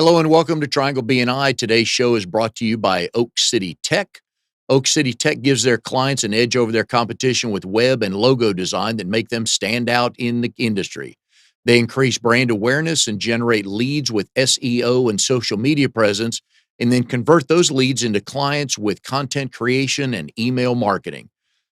Hello and welcome to Triangle BNI. Today's show is brought to you by Oak City Tech. Oak City Tech gives their clients an edge over their competition with web and logo design that make them stand out in the industry. They increase brand awareness and generate leads with SEO and social media presence, and then convert those leads into clients with content creation and email marketing.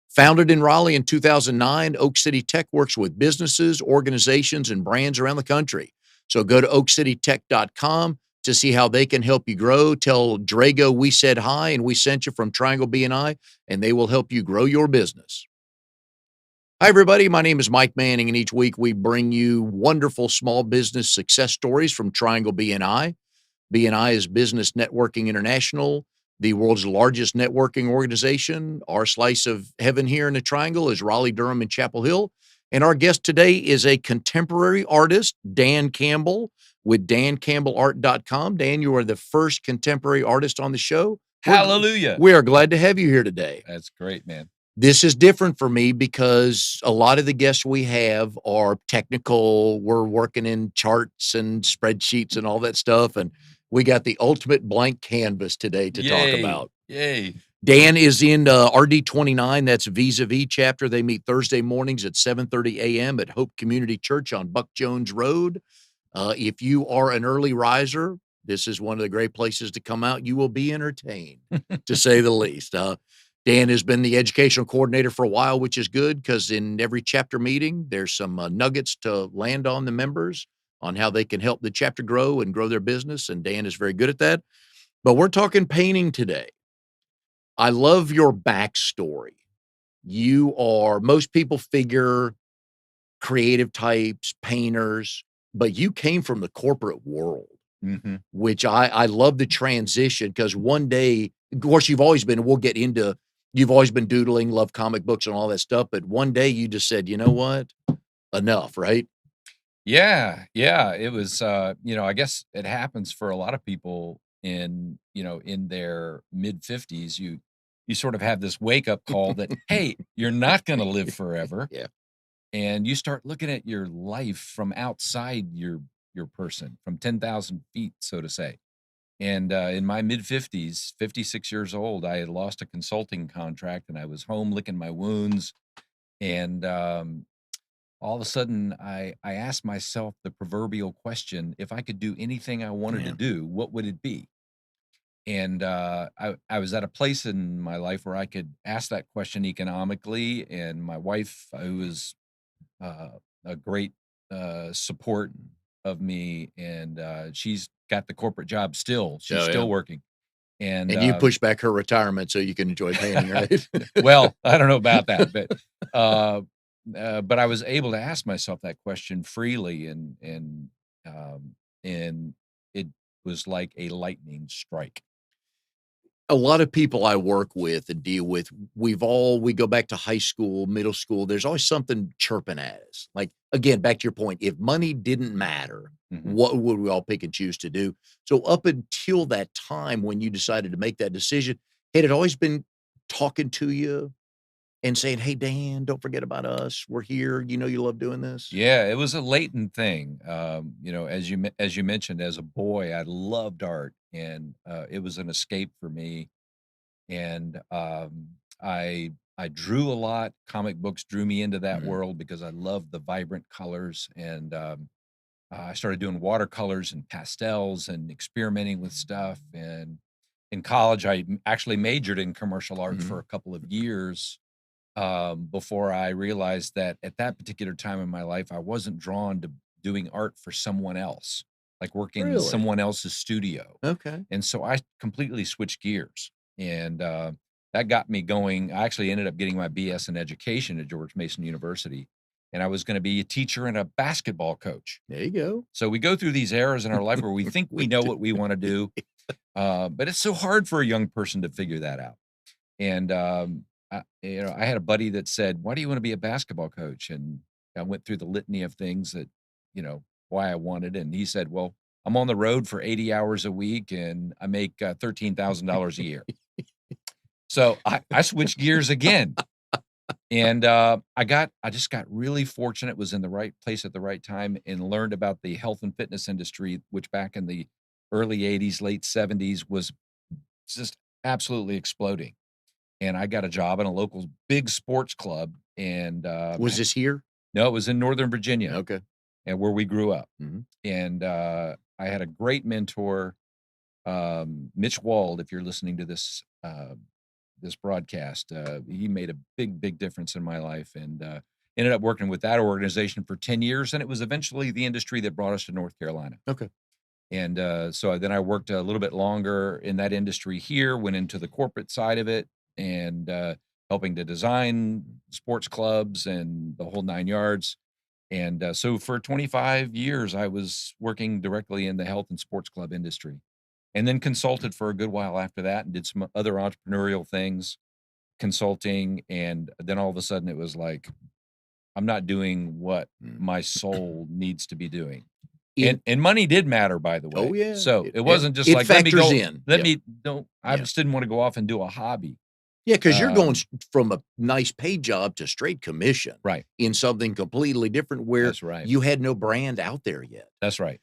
Founded in Raleigh in 2009, Oak City Tech works with businesses, organizations, and brands around the country. So go to oakcitytech.com to see how they can help you grow. Tell Drago we said hi and we sent you from Triangle BNI, and they will help you grow your business. Hi, everybody. My name is Mike Manning, and each week we bring you wonderful small business success stories from Triangle BNI. BNI is Business Networking International, the world's largest networking organization. Our slice of heaven here in the Triangle is Raleigh, Durham, and Chapel Hill. And our guest today is a contemporary artist, Dan Campbell, with dancampbellart.com. Dan, you are the first contemporary artist on the show. Hallelujah. We are glad to have you here today. That's great, man. This is different for me because a lot of the guests we have are technical. We're working in charts and spreadsheets and all that stuff. And we got the ultimate blank canvas today to talk about. Yay. Dan is in RD29. That's Vis-a-Vis chapter. They meet Thursday mornings at 7:30 a.m. at Hope Community Church on Buck Jones Road. If you are an early riser, this is one of the great places to come out. You will be entertained, to say the least. Dan has been the educational coordinator for a while, which is good because in every chapter meeting, there's some nuggets to land on the members on how they can help the chapter grow and grow their business. And Dan is very good at that. But we're talking painting today. I love your backstory. Most people figure creative types, painters, but you came from the corporate world, which I love the transition because one day, of course, you've always been doodling, love comic books and all that stuff. But one day you just said, you know what? Enough, right? Yeah. It was, I guess it happens for a lot of people in their mid 50s. You sort of have this wake up call that, hey, you're not going to live forever. Yeah. And you start looking at your life from outside your person, from 10,000 feet, so to say. And in my mid 50s, 56 years old, I had lost a consulting contract and I was home licking my wounds. And all of a sudden, I asked myself the proverbial question, if I could do anything I wanted to do, what would it be? And I was at a place in my life where I could ask that question economically. And my wife, who was a great support of me, and she's got the corporate job still. She's still working. And you push back her retirement so you can enjoy painting, right? Well, I don't know about that, but I was able to ask myself that question freely, and it was like a lightning strike. A lot of people I work with and deal with, we go back to high school, middle school. There's always something chirping at us. Like, again, back to your point, if money didn't matter, what would we all pick and choose to do? So up until that time when you decided to make that decision, had it always been talking to you and saying, hey, Dan, don't forget about us. We're here. You know, you love doing this. Yeah, it was a latent thing. As you mentioned, as a boy, I loved art, and it was an escape for me. And I drew a lot. Comic books drew me into that world because I loved the vibrant colors. And I started doing watercolors and pastels and experimenting with stuff. And in college, I actually majored in commercial art for a couple of years. Before I realized that at that particular time in my life, I wasn't drawn to doing art for someone else, like working in someone else's studio. Okay. And so I completely switched gears, and that got me going. I actually ended up getting my BS in education at George Mason University, and I was going to be a teacher and a basketball coach. There you go. So we go through these eras in our life where we think we know what we want to do, but it's so hard for a young person to figure that out. And I had a buddy that said, why do you want to be a basketball coach? And I went through the litany of things that, why I wanted. And he said, well, I'm on the road for 80 hours a week and I make $13,000 a year. So I switched gears again. And I just got really fortunate, was in the right place at the right time, and learned about the health and fitness industry, which back in the early 80s, late 70s was just absolutely exploding. And I got a job in a local big sports club. And Was this here? no, it was in Northern Virginia, Okay. and where we grew up. Mhm. And I had a great mentor, Mitch Wald. If you're listening to this broadcast, he made a big difference in my life, and ended up working with that organization for 10 years. And it was eventually the industry that brought us to North Carolina. Okay. And so then I worked a little bit longer in that industry here, went into the corporate side of it, and helping to design sports clubs and the whole 9 yards. And so for 25 years, I was working directly in the health and sports club industry, and then consulted for a good while after that, and did some other entrepreneurial things, consulting. And then all of a sudden it was like, I'm not doing what Mm. my soul needs to be doing. In And money did matter, by the way. Oh, yeah. So it wasn't just it like, let me factors go, in. let Yeah. me don't, I Yeah. just didn't want to go off and do a hobby. Yeah, because you're going Um, from a nice paid job to straight commission Right. in something completely different where That's right. you had no brand out there yet. That's right.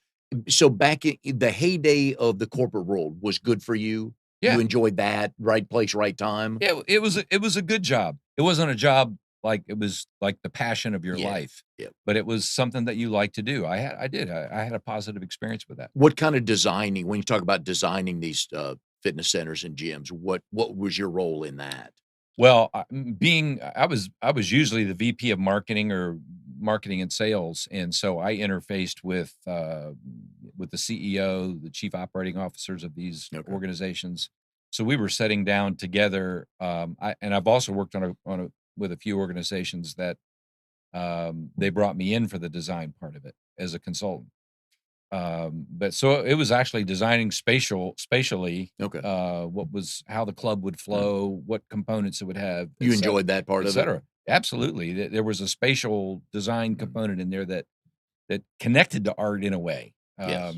So back in the heyday of the corporate world was good for you? Yeah. You enjoyed that, right place, right time? Yeah, it was a good job. It wasn't a job like it was like the passion of your Yeah. life, Yeah. but it was something that you like to do. I had a positive experience with that. What kind of designing when you talk about designing these, fitness centers and gyms, what was your role in that? Well, I was usually the VP of marketing or marketing and sales, and so I interfaced with the CEO, the chief operating officers of these Okay. organizations. So we were sitting down together. I've also worked with a few organizations that they brought me in for the design part of it as a consultant. But so it was actually designing spatially, Okay. how the club would flow, what components it would have, You enjoyed that part et of it? cetera. Absolutely. There was a spatial design Mhm. component in there that connected to art in a way. Yes.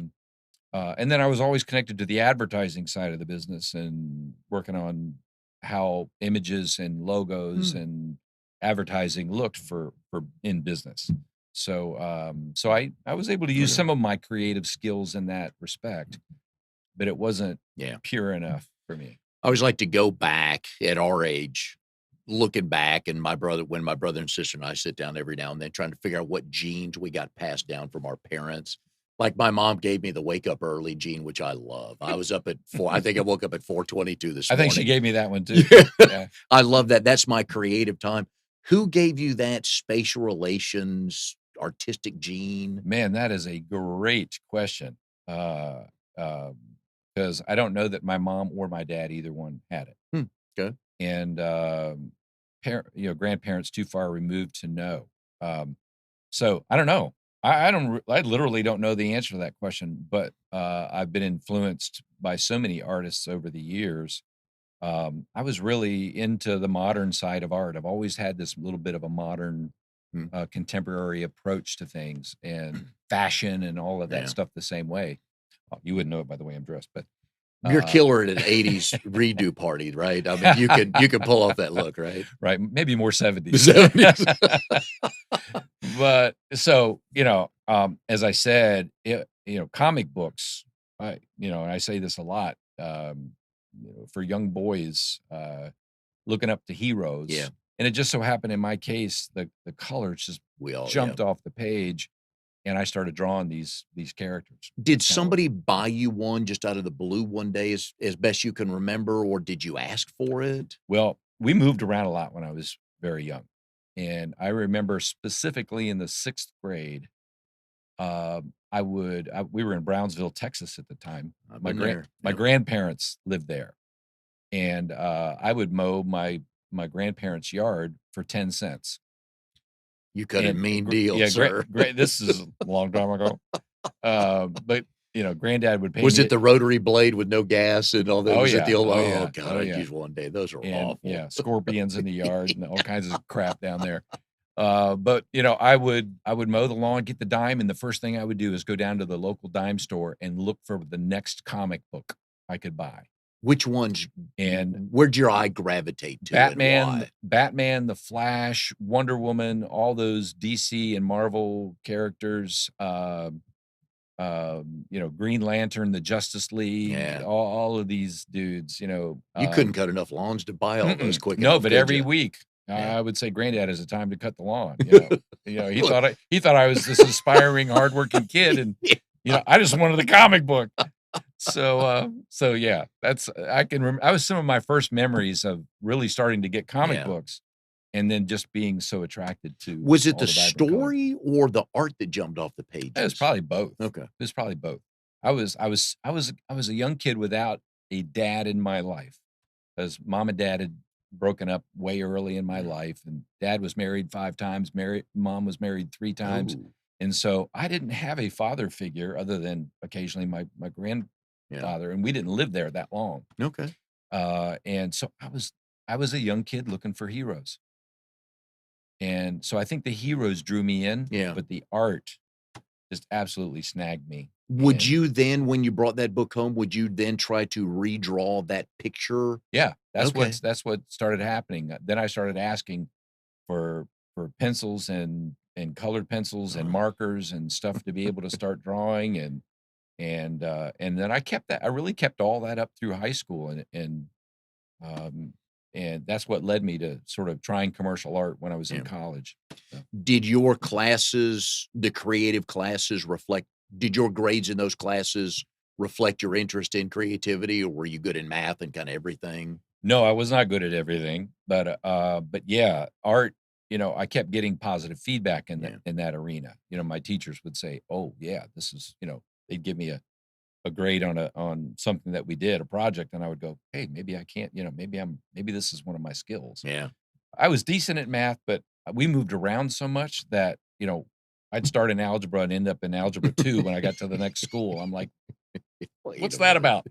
And then I was always connected to the advertising side of the business and working on how images and logos Hmm. and advertising looked for in business. So I was able to use Okay. some of my creative skills in that respect, but it wasn't Yeah. pure enough for me. I always like to go back at our age, looking back, and when my brother and sister and I sit down every now and then trying to figure out what genes we got passed down from our parents. Like my mom gave me the wake up early gene, which I love. I was up at I think I woke up at 4:22 this I think she morning. gave me that one too. Yeah. Yeah. I love that. That's my creative time. Who gave you that spatial relations, artistic gene? Man, that is a great question. Uh, because I don't know that my mom or my dad, either one, had it. Hmm. Okay. And grandparents too far removed to know. So I don't know. I literally don't know the answer to that question, but I've been influenced by so many artists over the years. I was really into the modern side of art. I've always had this little bit of a modern, Hmm. contemporary approach to things and fashion and all of that Yeah. stuff the same way. You wouldn't know it by the way I'm dressed, but You're uh, killer at an 80s redo party, right? I mean, you could pull off that look, right? right, maybe more The 70s. 70s. But so, as I said, comic books, and I say this a lot, for young boys, looking up to heroes. Yeah. And it just so happened in my case, the colors just We all, yeah. jumped off the page, and I started drawing these characters. Did That's kinda what- somebody buy you one just out of the blue one day as best you can remember, or did you ask for it? Well, we moved around a lot when I was very young. And I remember specifically in the 6th grade, we were in Brownsville, Texas at the time. I've My been there. my Yep. grandparents lived there, and I would mow my grandparents' yard for 10 cents. You cut a And mean gr deal, yeah, sir. great. This is a long time ago. But, granddad would pay Was me it the rotary blade with no gas and all that? Oh, Was it yeah. the old? Oh, Oh, yeah. God, Oh, I yeah. used one day. Those are And, awful. yeah, scorpions in the yard and all kinds of crap down there. But, I would mow the lawn, get the dime, and the first thing I would do is go down to the local dime store and look for the next comic book I could buy. Which ones? And Where'd your eye gravitate to and why? Batman, The Flash, Wonder Woman, all those DC and Marvel characters. Green Lantern, the Justice League, Yeah. all of these dudes, You couldn't cut enough lawns to buy all those quick no, enough, but could every you? week, Yeah. I would say, Granddad has a time to cut the lawn. He Look. thought I was this aspiring, hardworking kid, and Yeah. I just wanted the comic book. So yeah, that's I can remember. I was some of my first memories of really starting to get comic Yeah. books, and then just being so attracted to Was it all the the vibrant colors. story or the art that jumped off the It was pages? probably both. Okay. It was probably both. I was a young kid without a dad in my life, because mom and dad had broken up way early in my Yeah. life, and dad was married 5 times, mom was married 3 times, Oh, and so I didn't have a father figure other than occasionally my yeah. grandfather, and we didn't live there that long. Okay. And so I was a young kid looking for heroes, and so I think the heroes drew me in, Yeah. but the art just absolutely snagged me. Would And you then, when you brought that book home, would you then try to redraw that picture? yeah, Okay. that's what started happening. Then I started asking for pencils and colored pencils and Uh, markers and stuff to be able to start drawing, and then I kept that. I really kept all that up through high school, um and that's what led me to sort of trying commercial art when I was in yeah. college. So, Did your classes, the creative classes, did your grades in those classes reflect your interest in creativity, or were you good in math and kind of everything? no, I was not good at everything, but yeah, art. I kept getting positive feedback Yeah. in that arena. My teachers would say, "Oh, yeah, this is," they'd give me a grade on something that we did, a project, and I would go, "Hey, maybe I can't, maybe this is one of my skills." Yeah. I was decent at math, but we moved around so much that, I'd start in algebra and end up in algebra 2 when I got to the next school. I'm like, Wait "What's a that minute. about?"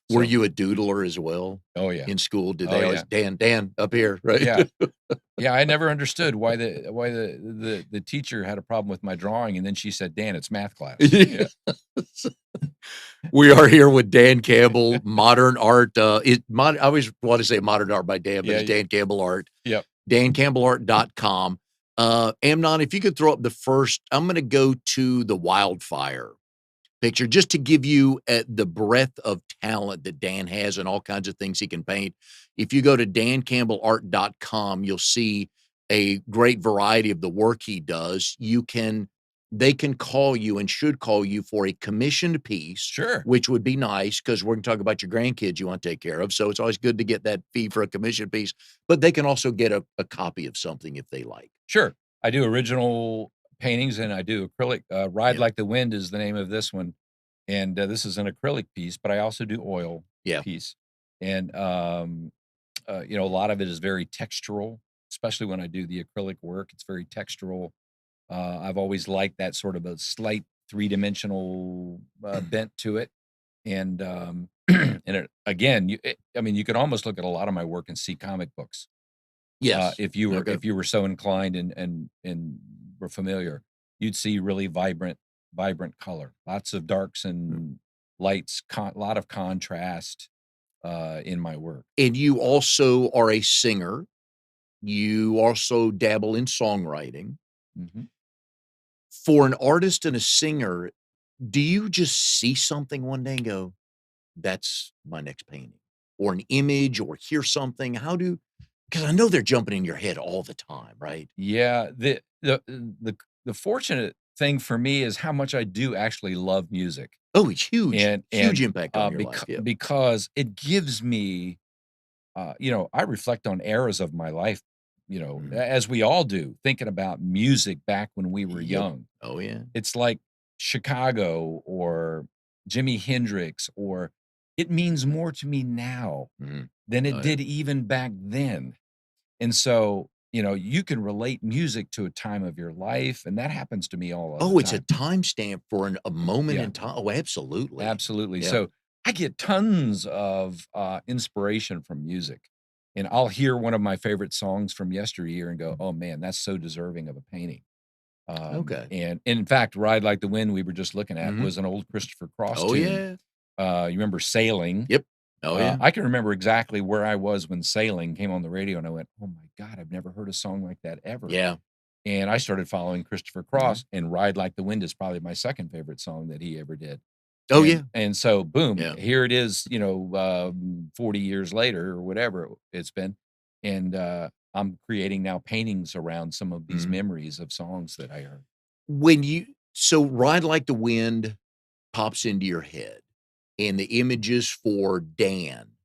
Were So, you a doodler as well oh yeah. in school? Did Oh they always, yeah. Dan, up here, right? Yeah. Yeah, I never understood why the teacher had a problem with my drawing, and then she said, "Dan, it's math class." Yeah. We are here with Dan Campbell, modern art. I always want to say modern art by Dan, but Yeah, it's Dan Campbell Art, yep. dancampbellart.com. Amnon, if you could throw up the first, I'm going to go to the wildfire picture just to give you the breadth of talent that Dan has and all kinds of things he can paint. If you go to dancampbellart.com, you'll see a great variety of the work he does. They can call you and should call you for a commissioned piece, Sure. which would be nice because we're going to talk about your grandkids you want to take care of. So it's always good to get that fee for a commissioned piece, but they can also get a copy of something if they like. Sure. I do original paintings and I do acrylic. Ride Yeah. Like the Wind is the name of this one. And this is an acrylic piece, but I also do oil Yeah. piece. And, a lot of it is very textural, especially when I do the acrylic work. It's very textural. I've always liked that sort of a slight three-dimensional bent to it. And, and again, you could almost look at a lot of my work and see comic books. Yes. Okay. If you were so inclined and were familiar, you'd see really vibrant color, lots of darks and lights, a lot of contrast in my work. And you also are a singer. You also dabble in songwriting. Mhm. For an artist and a singer, do you just see something one day and go, "That's my next painting," or an image, or hear something? Because I know they're jumping in your head all the time, right? Yeah, the fortunate thing for me is how much I do actually love music, Oh, it's huge, huge and impact on your life. Yeah. because it gives me, I reflect on eras of my life, Mhm. as we all do, thinking about music back when we were Yep. young. Oh, yeah. It's like Chicago or Jimi Hendrix, or it means more to me now Mhm. than it Oh, yeah. did even back then. And so, you can relate music to a time of your life, and that happens to me all of the Oh, it's a time. timestamp for a moment Yeah, in time. Oh, absolutely. absolutely. Yeah. So I get tons of inspiration from music. And I'll hear one of my favorite songs from yesteryear and go, "Oh man, that's so deserving of a painting." Okay. And in fact, Ride Like the Wind we were just looking at Mhm. was an old Christopher Cross Oh, tune. yeah. You remember Sailing? Yep. Oh, yeah. I can remember exactly where I was when Sailing came on the radio, and I went, "Oh my god, I've never heard a song like that ever." Yeah. And I started following Christopher Mhm. Cross, and Ride Like the Wind is probably my second favorite song that he ever did. Oh, yeah. And so boom, Yeah. here it is, 40 years later or whatever it's been. And I'm creating now paintings around some of these Mhm. memories of songs that I heard. When you so Ride Like the Wind pops into your head, and the images for Dan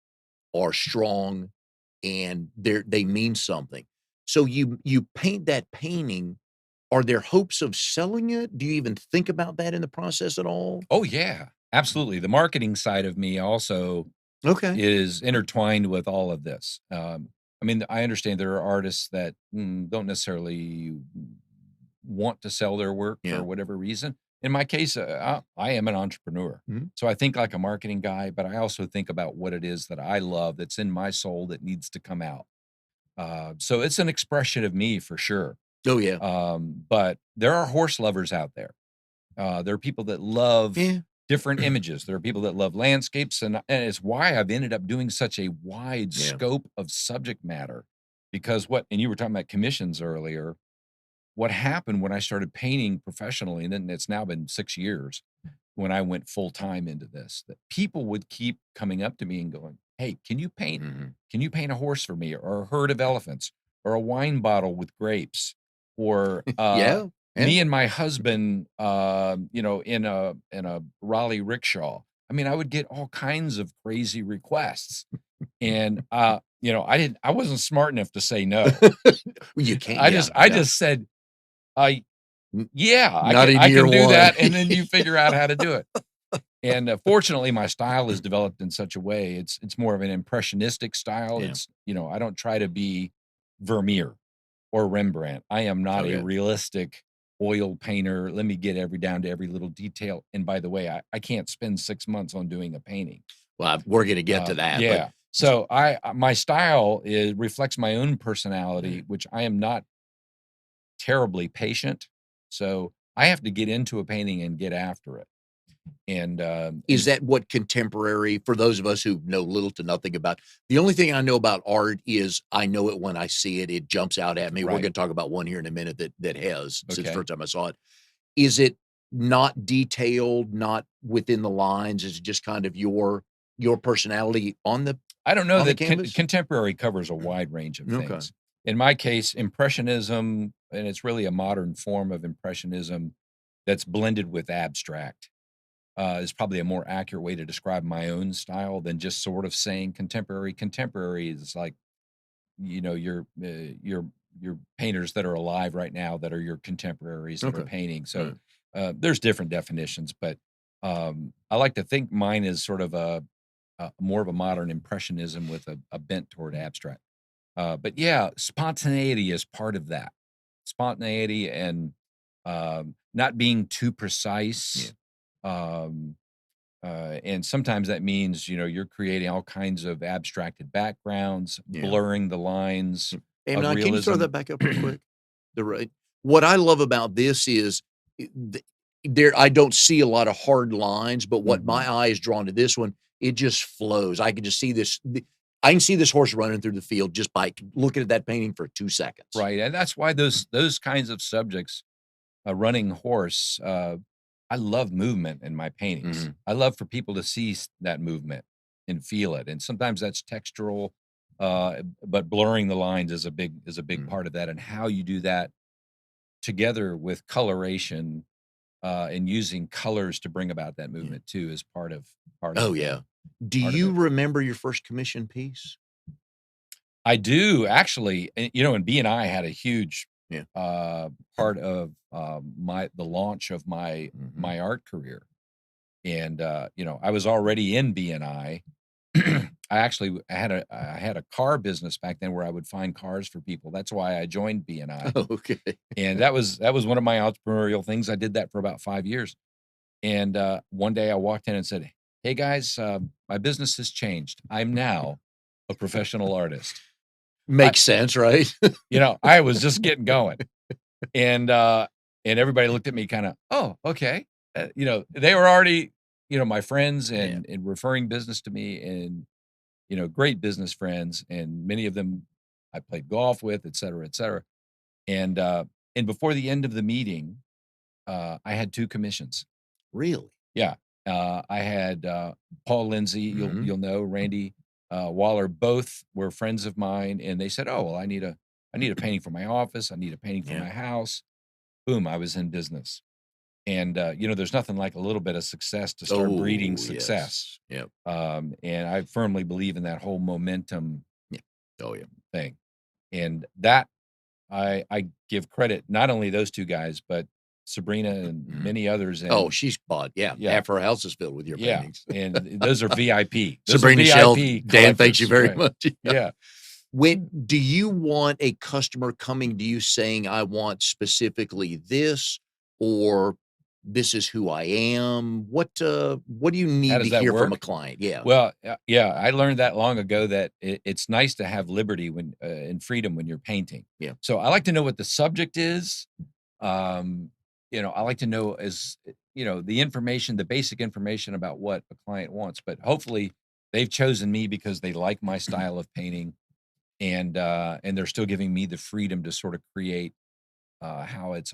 are strong, and they mean something. So you paint that painting, are there hopes of selling it? Do you even think about that in the process at all? Oh yeah, absolutely. The marketing side of me also Okay. is intertwined with all of this. I mean, I understand there are artists that don't necessarily want to sell their work for Yeah. whatever reason. In my case, I am an entrepreneur. Mhm. So I think like a marketing guy, but I also think about what it is that I love that's in my soul that needs to come out. So it's an expression of me for sure. Oh, yeah. But there are horse lovers out there. There are people that love Yeah. different images. There are people that love landscapes, and it's why I've ended up doing such a wide Yeah. scope of subject matter. Because and you were talking about commissions earlier. What happened when I started painting professionally, and then it's now been 6 years when I went full time into this, that people would keep coming up to me and going, "Hey, can you paint? Mhm. Can you paint a horse for me, or a herd of elephants, or a wine bottle with grapes, or Yeah. Yeah. me and my husband, in a Raleigh rickshaw?" I mean, I would get all kinds of crazy requests, and I wasn't smart enough to say no. You can't, I yeah, just I yeah. just said, "I N yeah, I not can in I year can do 1. that," and then you figure out how to do it. And, fortunately, my style is developed in such a way, it's more of an impressionistic style. Yeah. I don't try to be Vermeer or Rembrandt. I am not a Okay. realistic oil painter. Let me get down to every little detail. And by the way, I can't spend 6 months on doing a painting. Well, we're gonna get to that, but Yeah. So my style reflects my own yeah. personality, which I am not terribly patient. So I have to get into a painting and get after it. Is And that what contemporary for those of us who know little to nothing about the only thing I know about art is I know it when I see it, it jumps out at me. We're right. gonna talk about one here in a minute that has since the Okay. first time I saw it. Is it not detailed, not within the lines? Is it just kind of your personality I don't know on the that canvas? contemporary covers a wide range of Okay. things. In my case, impressionism, and it's really a modern form of impressionism that's blended with abstract, is probably a more accurate way to describe my own style than just sort of saying contemporary. Contemporary is like, your painters that are alive right now that are your contemporaries that are Okay. painting. So Right. there's different definitions, but I like to think mine is sort of more of a modern impressionism with a bent toward abstract. But yeah, spontaneity is part of that. Spontaneity and not being too Yeah. precise. Um, and sometimes that means, you're creating all kinds of abstracted backgrounds, Yeah. blurring the lines of Can you throw realism. that back up real quick? The right what I love about this is I th there I don't see a lot of hard lines, but what Mhm. my eye is drawn to this one, it just flows. I can just see I can see this horse running through the field just by looking at that painting for 2 seconds. Right. And that's why those kinds of subjects, a running horse, I love movement in my paintings. Mhm. I love for people to see that movement and feel it. And sometimes that's textural, but blurring the lines is a big Mhm. part of that. And how you do that together with coloration, and using colors to bring about that Yeah. movement too is part Oh, of yeah. Do part of you it. remember your first commission piece? I do actually, and BNI had a huge Yeah. uh, part of the launch of my Mhm. my art career. And I was already in BNI. I had a car business back then where I would find cars for people. That's why I joined BNI. Oh, okay. And that was one of my entrepreneurial things. I did that for about 5 years. And one day I walked in and said, "Hey guys, my business has changed. I'm now a professional artist." I, Makes sense, right? I was just getting going, and everybody looked at me kind of, "Oh, okay." They were already, my friends Yeah. and referring business to me, and great business friends, and many of them I played golf with, et cetera, et cetera. And And before the end of the meeting, I had 2 commissions. Really? Yeah. I had Paul Lindsay, Mhm. you'll know, Randy Waller, both were friends of mine, and they said, "Oh, well, I need a painting for my office. I need a painting for Yeah. my house." Boom, I was in business. And there's nothing like a little bit of success to start breeding Oh, success. yes. Yep. And I firmly believe in that whole momentum Yeah. Oh, yeah. thing. And that I give credit not only those 2 guys, but Sabrina and Mhm. many others. Oh, And she's bought, yeah, yeah, half her house is filled with your yeah, paintings. and those are VIP. Those are Sabrina Shell, VIP Dan, thanks you collectors, very right? much. Yeah. When do you want a customer coming to you saying, "I want specifically this," or "This is who I am"? What do you How need to does that hear from a work? client? Yeah. Well, yeah, I learned that long ago that it's nice to have liberty when and freedom when you're painting. Yeah. So I like to know what the subject is. Um, I like to know the information, the basic information about what a client wants. But hopefully, they've chosen me because they like my style of painting, and they're still giving me the freedom to sort of create how it's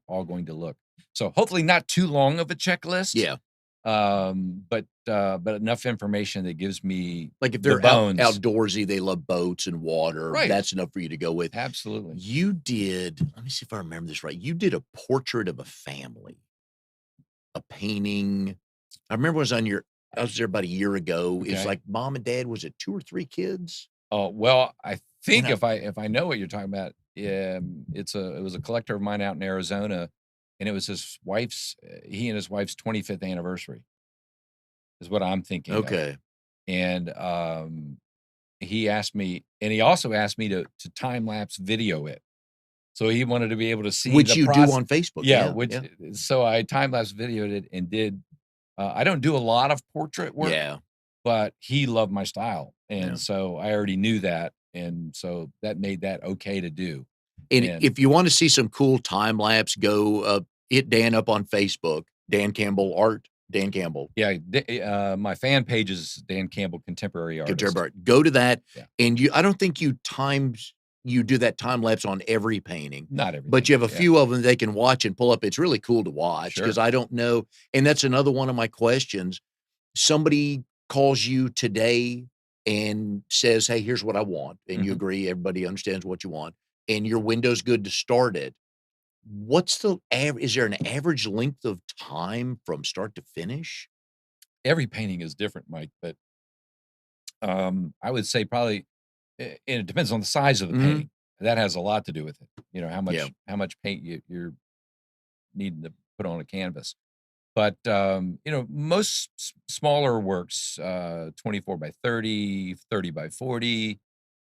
all going to look. So hopefully, not too long of a checklist, Yeah. but enough information that gives me Like, if the they're bones. outdoorsy, they love boats and water, Right. that's enough for you to go with. Absolutely. You did let me see if I remember this right. You did a portrait of a family, a painting. I remember I was there about a year ago. It's Okay. like mom and dad, was it 2 or 3 kids? Oh, well, I And think I if I know what you're talking about, it was a collector of mine out in Arizona, and it was he and his wife's 25th anniversary is what I'm thinking of. okay. And he also asked me to time lapse video it. So he wanted to be able to see Which the you do process. on Facebook, Yeah, yeah, which yeah. so I time lapse videoed it and did. I don't do a lot of portrait work, Yeah, but he loved my style, yeah. and so I already knew that, and so that made that okay to do. And And if you wanna see some cool time lapse, go, hit Dan up on Facebook, Dan Campbell Art, Dan Campbell. yeah, my fan page is Dan Campbell, contemporary Contemporary artist. art. Go to that, Yeah, and I don't think you do that time lapse on every painting, not but everything. you have a Yeah, few of them they can watch and pull up. It's really cool to watch because sure. I don't know, and that's another one of my questions. Somebody calls you today and says, "Hey, here's what I want," and you Mhm. agree, everybody understands what you want, and your window's good to start it. Is there an average length of time from start to finish? Every painting is different, Mike, but I would say probably, and it depends on the size of the Mhm. painting. That has a lot to do with it. How Yeah. much paint you're needing to put on a canvas. But most smaller works, 24 by 30, 30 by 40,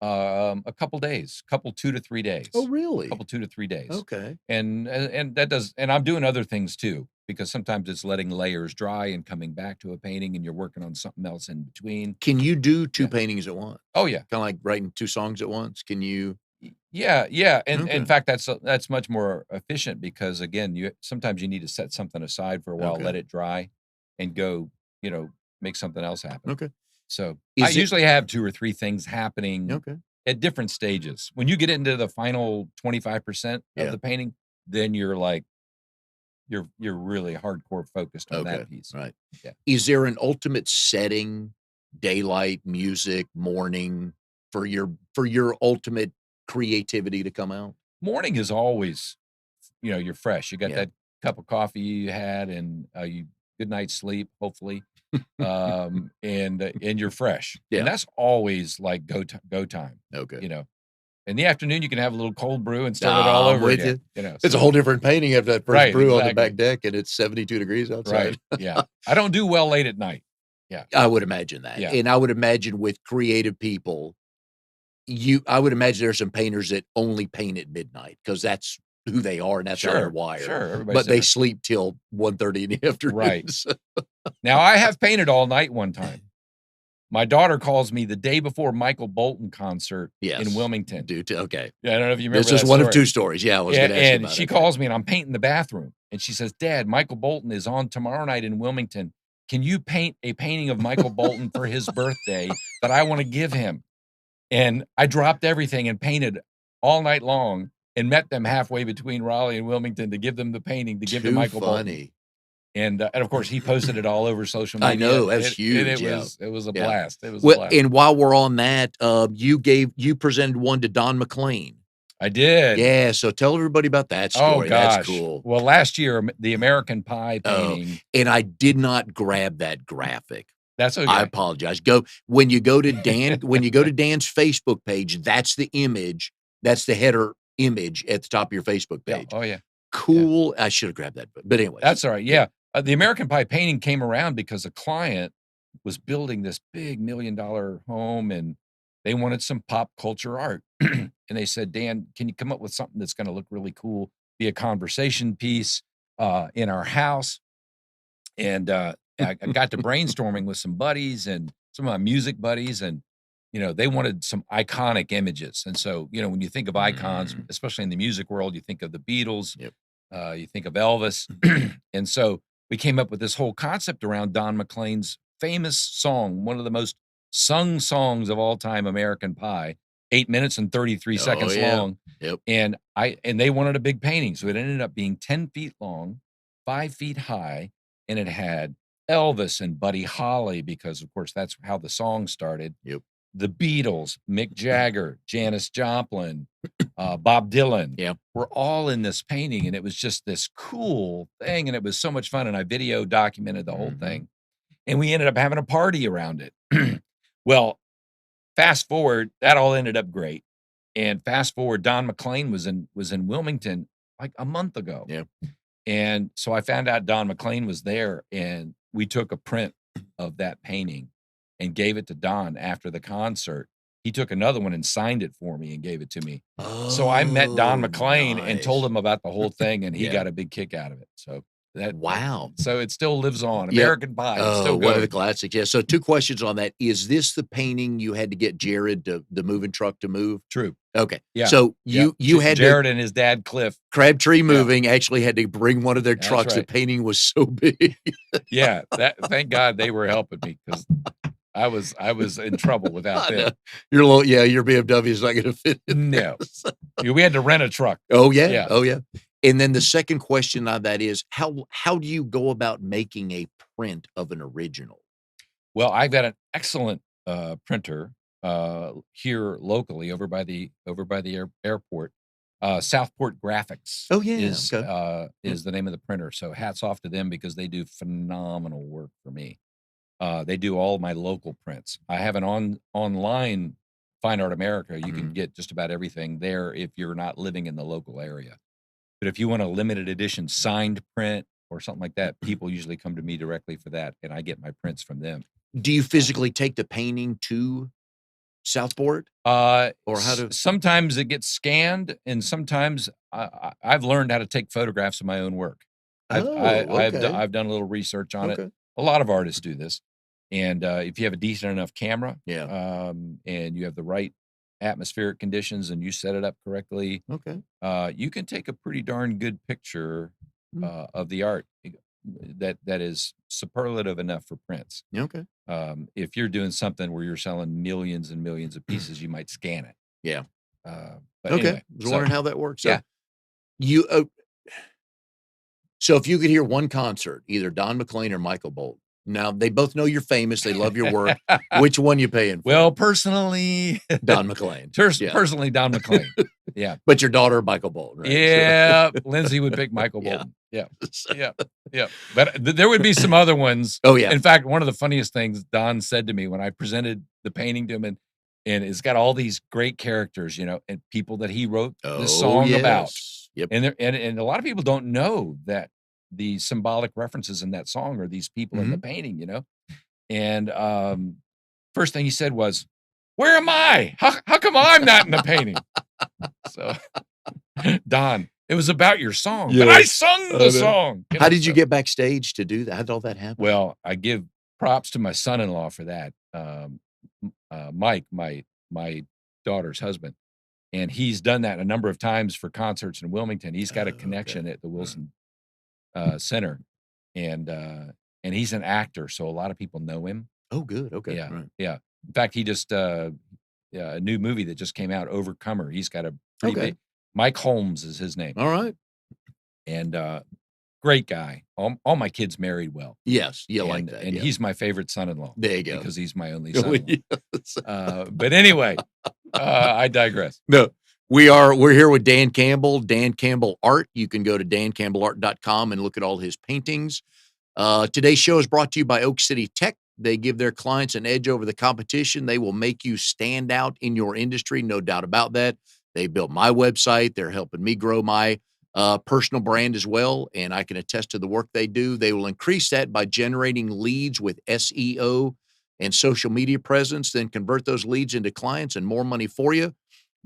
a couple days, couple 2 to 3 days, Oh, really? couple 2 to 3 days, Okay. and that does. And I'm doing other things too because sometimes it's letting layers dry and coming back to a painting, and you're working on something else in between. Can you do 2 Yeah. paintings at once? Oh yeah. Kinda like writing 2 songs at once? Can you Yeah, yeah, and in Okay, fact, that's much more efficient because again, you sometimes you need to set something aside for a while, okay, let it dry, and go, you know, make something else happen. okay. So I Is it usually have 2 or 3 things happening Okay, at different stages. When you get into the final 25% of yeah, the painting, then you're like you're really hardcore focused on okay, that piece. right. Yeah, Is there an ultimate setting, daylight, music, morning, for your ultimate creativity to come out? morning is always you're fresh. You got Yeah, that cup of coffee you had, and you good night's sleep, hopefully. And you're fresh, and yeah, that's always like go time. okay. You know, in the afternoon you can have a little cold brew and start it all Nah, I'm over with again. you. It's a So whole different painting after that first right, brew on the back exactly, deck, and it's 72 degrees right, outside. yeah. I don't do well late at night. Yeah, I would imagine that, yeah, and I would imagine with creative people, I would imagine there's some painters that only paint at midnight because that's who they are and that's how they're sure, wired, sure. Everybody's but they different, sleep till 1:30 in the right? afternoon, so Now I have painted all night one time. My daughter calls me the day before Michael Bolton concert in Yes, Wilmington. okay. Yeah, I don't know if you remember This is that one of story. 2 stories. Yeah, I was And gonna ask you and about she it, okay. calls me and I'm painting the bathroom. And she says, "Dad, Michael Bolton is on tomorrow night in Wilmington. Can you paint a painting of Michael Bolton for his birthday that I want to give him?" And I dropped everything and painted all night long. and met them halfway between Raleigh and Wilmington to give them the painting to give to Too Michael Bolton. funny. And of course, he posted it all over social media. I know, that's and huge, yeah. it was a Yeah. blast. It was a Well, blast. and while we're on that, you presented one to Don McLean. I did. Yeah, so tell everybody about that Oh story. gosh. That's cool. Well, last year, the American Pie Oh, painting. and I did not grab that graphic. That's okay. I apologize. When you go to Dan's Facebook page, that's the image. That's the header image at the top of your Facebook Yeah. page. Oh yeah. Cool. I should have grabbed that, but anyway. That's all right. Yeah. The American Pie painting came around because a client was building this big $1 million home and they wanted some pop culture art. And they said, Dan, can you come up with something that's going to look really cool, be a conversation piece in our house? And I got to brainstorming with some buddies and some of my music buddies, and they wanted some iconic images. And so, when you think of icons, especially in the music world, you think of the Beatles, Yep. You think of Elvis. And so we came up with this whole concept around Don McLean's famous song, one of the most sung songs of all time, American Pie, 8 minutes and 33 seconds long. Yep. And they wanted a big painting. So it ended up being 10 feet long, 5 feet high. And it had Elvis and Buddy Holly, because of course that's how the song started. Yep. The Beatles, Mick Jagger, Janis Joplin, Bob Dylan. Yeah. Were all in this painting, and it was just this cool thing, and it was so much fun. And I video documented the whole thing, and we ended up having a party around it. Well, fast forward, that all ended up great. And fast forward, Don McLean was in Wilmington like a month ago. Yeah. And so I found out Don McLean was there, and we took a print of that painting and gave it to Don after the concert. He took another one and signed it for me and gave it to me. So I met Don McLean and told him about the whole thing, and he got a big kick out of it. So wow. So it still lives on. American Pie. It's still one of the classics. Yeah. So 2 questions on that. Is this the painting you had to get Jared the moving truck to move? True. Okay. Yeah. So you had Jared and his dad Cliff. Crabtree Moving actually had to bring one of their trucks. Right. The painting was so big. Yeah. Thank God they were helping me, because I was in trouble without them. Your BMW is not going to fit in there. No. We had to rent a truck. Oh yeah. Oh yeah. And then the second question on that is how do you go about making a print of an original? Well, I've got an excellent printer here locally over by the airport. Southport Graphics. Oh yeah. Is the name of the printer. So hats off to them, because they do phenomenal work for me. They do all my local prints. I have an online Fine Art America. You can get just about everything there if you're not living in the local area. But if you want a limited edition signed print or something like that, people usually come to me directly for that, and I get my prints from them. Do you physically take the painting to Southport? Or how do? Sometimes it gets scanned, and sometimes I've learned how to take photographs of my own work. I've done a little research on it. A lot of artists do this, and if you have a decent enough camera, and you have the right atmospheric conditions and you set it up correctly, you can take a pretty darn good picture of the art that is superlative enough for prints. If you're doing something where you're selling millions and millions of pieces, you might scan it. Yeah. But anyway, I was wondering how that works. Yeah. So if you could hear one concert, either Don McLean or Michael Bolton. Now, they both know you're famous. They love your work. Which one you paying for? Well, personally, Don McLean. Personally, Don McLean. Yeah. But your daughter, Michael Bolton, right? Yeah. Lindsay would pick Michael Bolton. Yeah. But there would be some other ones. Oh, yeah. In fact, one of the funniest things Don said to me when I presented the painting to him, and it's got all these great characters, and people that he wrote this song about. Yep. And a lot of people don't know that the symbolic references in that song are these people in the painting, And first thing he said was, "Where am I? How come I'm not in the painting?" So, Don, it was about your song, but I sung the song. How did you get backstage to do that? How did all that happen? Well, I give props to my son-in-law for that. Mike, my daughter's husband, and he's done that a number of times for concerts in Wilmington. He's got a connection at the Wilson Center, and he's an actor, so a lot of people know him. Oh, good. Okay. Yeah. Right. Yeah. In fact, he just a new movie that just came out, Overcomer. He's got a pretty big. Mike Holmes is his name. All right. And great guy. All my kids married well. Yes. You like that. And yeah. he's my favorite son-in-law. There you go. Because he's my only son-in-law. Yes. But anyway, I digress. No, we're here with Dan Campbell, Dan Campbell Art. You can go to dancampbellart.com and look at all his paintings. Today's show is brought to you by Oak City Tech. They give their clients an edge over the competition. They will make you stand out in your industry, no doubt about that. They built my website. They're helping me grow my personal brand as well, and I can attest to the work they do. They will increase that by generating leads with SEO and social media presence, then convert those leads into clients and more money for you.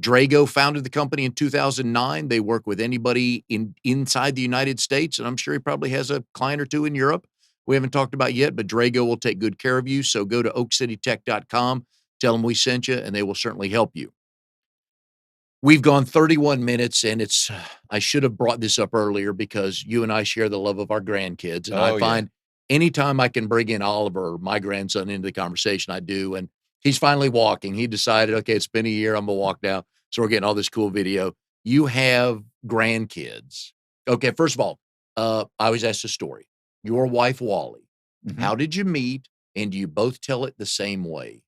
Drago founded the company in 2009. They work with anybody inside the United States, and I'm sure he probably has a client or two in Europe we haven't talked about yet, but Drago will take good care of you. So go to oakcitytech.com, tell them we sent you, and they will certainly help you. We've gone 31 minutes, and I should have brought this up earlier because you and I share the love of our grandkids, and I find anytime I can bring in Oliver, my grandson, into the conversation, I do, and he's finally walking. He decided, okay, it's been a year, I'm going to walk now, so we're getting all this cool video. You have grandkids. Okay, first of all, I always ask the story. Your wife, Wally, how did you meet, and do you both tell it the same way?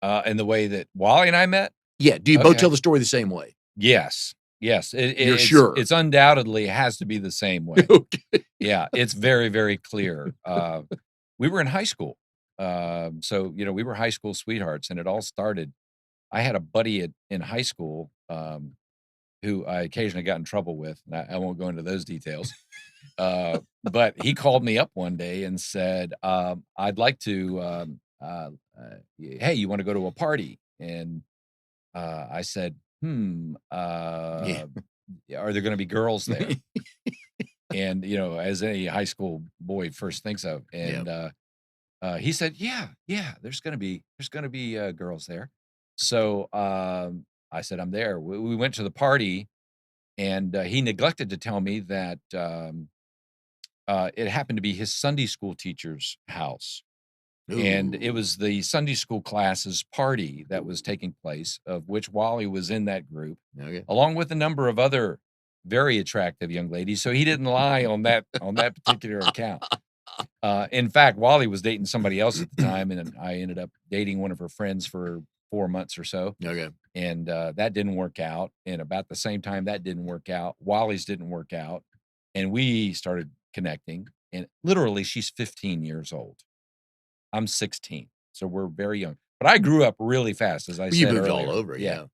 In the way that Wally and I met? Yeah. Do you both tell the story the same way? Yes. Yes. You're sure? It's undoubtedly has to be the same way. Okay. Yeah. It's very, very clear. We were in high school. So, we were high school sweethearts, and it all started. I had a buddy in high school who I occasionally got in trouble with. And I won't go into those details. But he called me up one day and said, I'd like to, hey, you want to go to a party? And I said, are there going to be girls there? And, as any high school boy first thinks of. And he said, yeah, there's going to be girls there. So I said, I'm there. We went to the party, and he neglected to tell me that it happened to be his Sunday school teacher's house. Ooh. And it was the Sunday school class's party that was taking place, of which Wally was in that group, along with a number of other very attractive young ladies. So he didn't lie on that particular account. In fact, Wally was dating somebody else at the time, and I ended up dating one of her friends for 4 months or so. Okay. And that didn't work out. And about the same time that didn't work out, Wally's didn't work out. And we started connecting. And literally, she's 15 years old. I'm 16. So we're very young. But I grew up really fast, as I said earlier. You moved all over, yeah.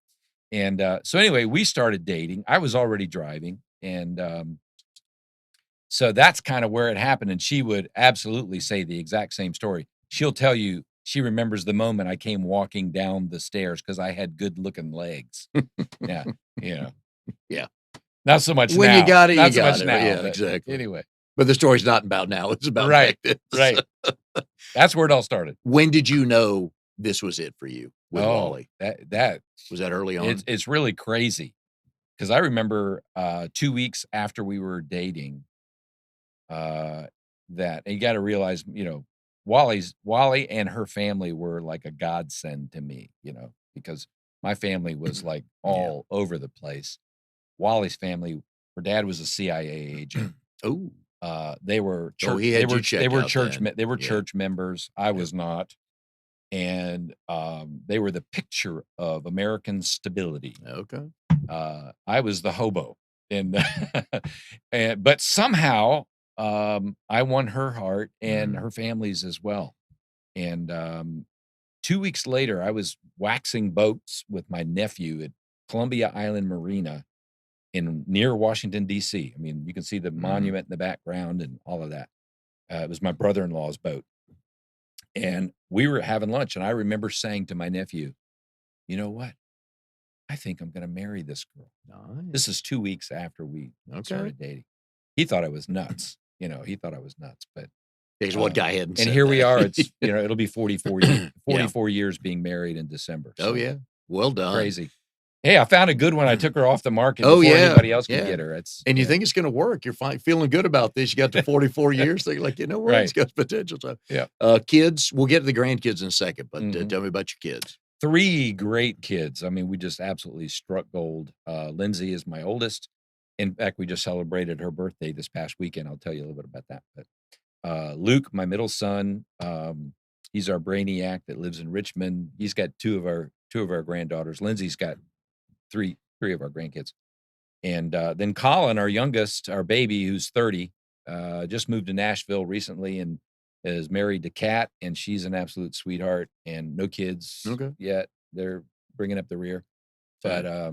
And so anyway, we started dating. I was already driving. And so that's kind of where it happened. And she would absolutely say the exact same story. She'll tell you she remembers the moment I came walking down the stairs because I had good looking legs. Yeah. Yeah. Not so much when now. You got it, not you so got much it. now. Yeah, exactly. Anyway. But the story's not about now. It's about right. back then. Right. That's where it all started. When did you know this was it for you with Wally? That was that early on? It's really crazy because I remember 2 weeks after we were dating, that, and you got to realize, Wally and her family were like a godsend to me, because my family was like all over the place. Wally's family, her dad was a CIA agent. Oh. They were church, they were church members. I was not. And they were the picture of American stability. Okay. I was the hobo. And but somehow I won her heart and her family's as well. And 2 weeks later, I was waxing boats with my nephew at Columbia Island Marina near Washington, D.C. I mean, you can see the monument in the background and all of that. It was my brother-in-law's boat. And we were having lunch, and I remember saying to my nephew, you know what? I think I'm going to marry this girl. Nice. This is 2 weeks after we started dating. He thought I was nuts. He thought I was nuts. But here's what guy hadn't said and here that. we are. It's it'll be 44 years being married in December. So oh yeah, well done. Crazy. Hey, I found a good one. I took her off the market before anybody else could get her. And you think it's going to work. You're feeling good about this. You got to 44 years. So you're like, you know what? It's got potential. So, kids, we'll get to the grandkids in a second, but tell me about your kids. 3 great kids. I mean, we just absolutely struck gold. Lindsay is my oldest. In fact, we just celebrated her birthday this past weekend. I'll tell you a little bit about that. But Luke, my middle son, he's our brainiac that lives in Richmond. He's got two of our granddaughters. Lindsay's got three of our grandkids. And then Colin, our youngest, our baby, who's 30, just moved to Nashville recently and is married to Kat, and she's an absolute sweetheart and no kids yet. They're bringing up the rear. But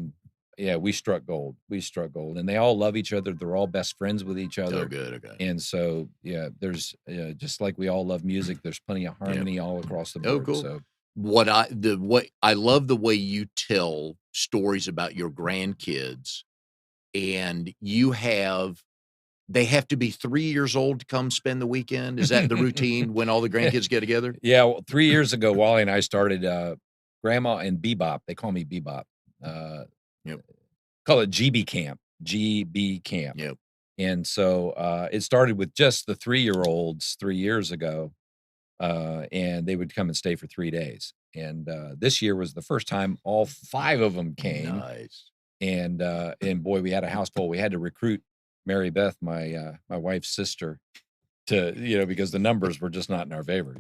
yeah, we struck gold. And they all love each other. They're all best friends with each other. Oh, good. Okay. And so, yeah, there's just like we all love music, there's plenty of harmony all across the board. Oh, cool. So I love the way you tell stories about your grandkids, and they have to be 3 years old to come spend the weekend. Is that the routine when all the grandkids get together? Yeah. Well, 3 years ago, Wally and I started Grandma and Bebop. They call me Bebop. Call it GB Camp. Yep. And so it started with just the 3-year-olds 3 years ago. And they would come and stay for 3 days. And this year was the first time all 5 of them came. Nice. And boy, we had a house full. We had to recruit Mary Beth, my wife's sister, to because the numbers were just not in our favor,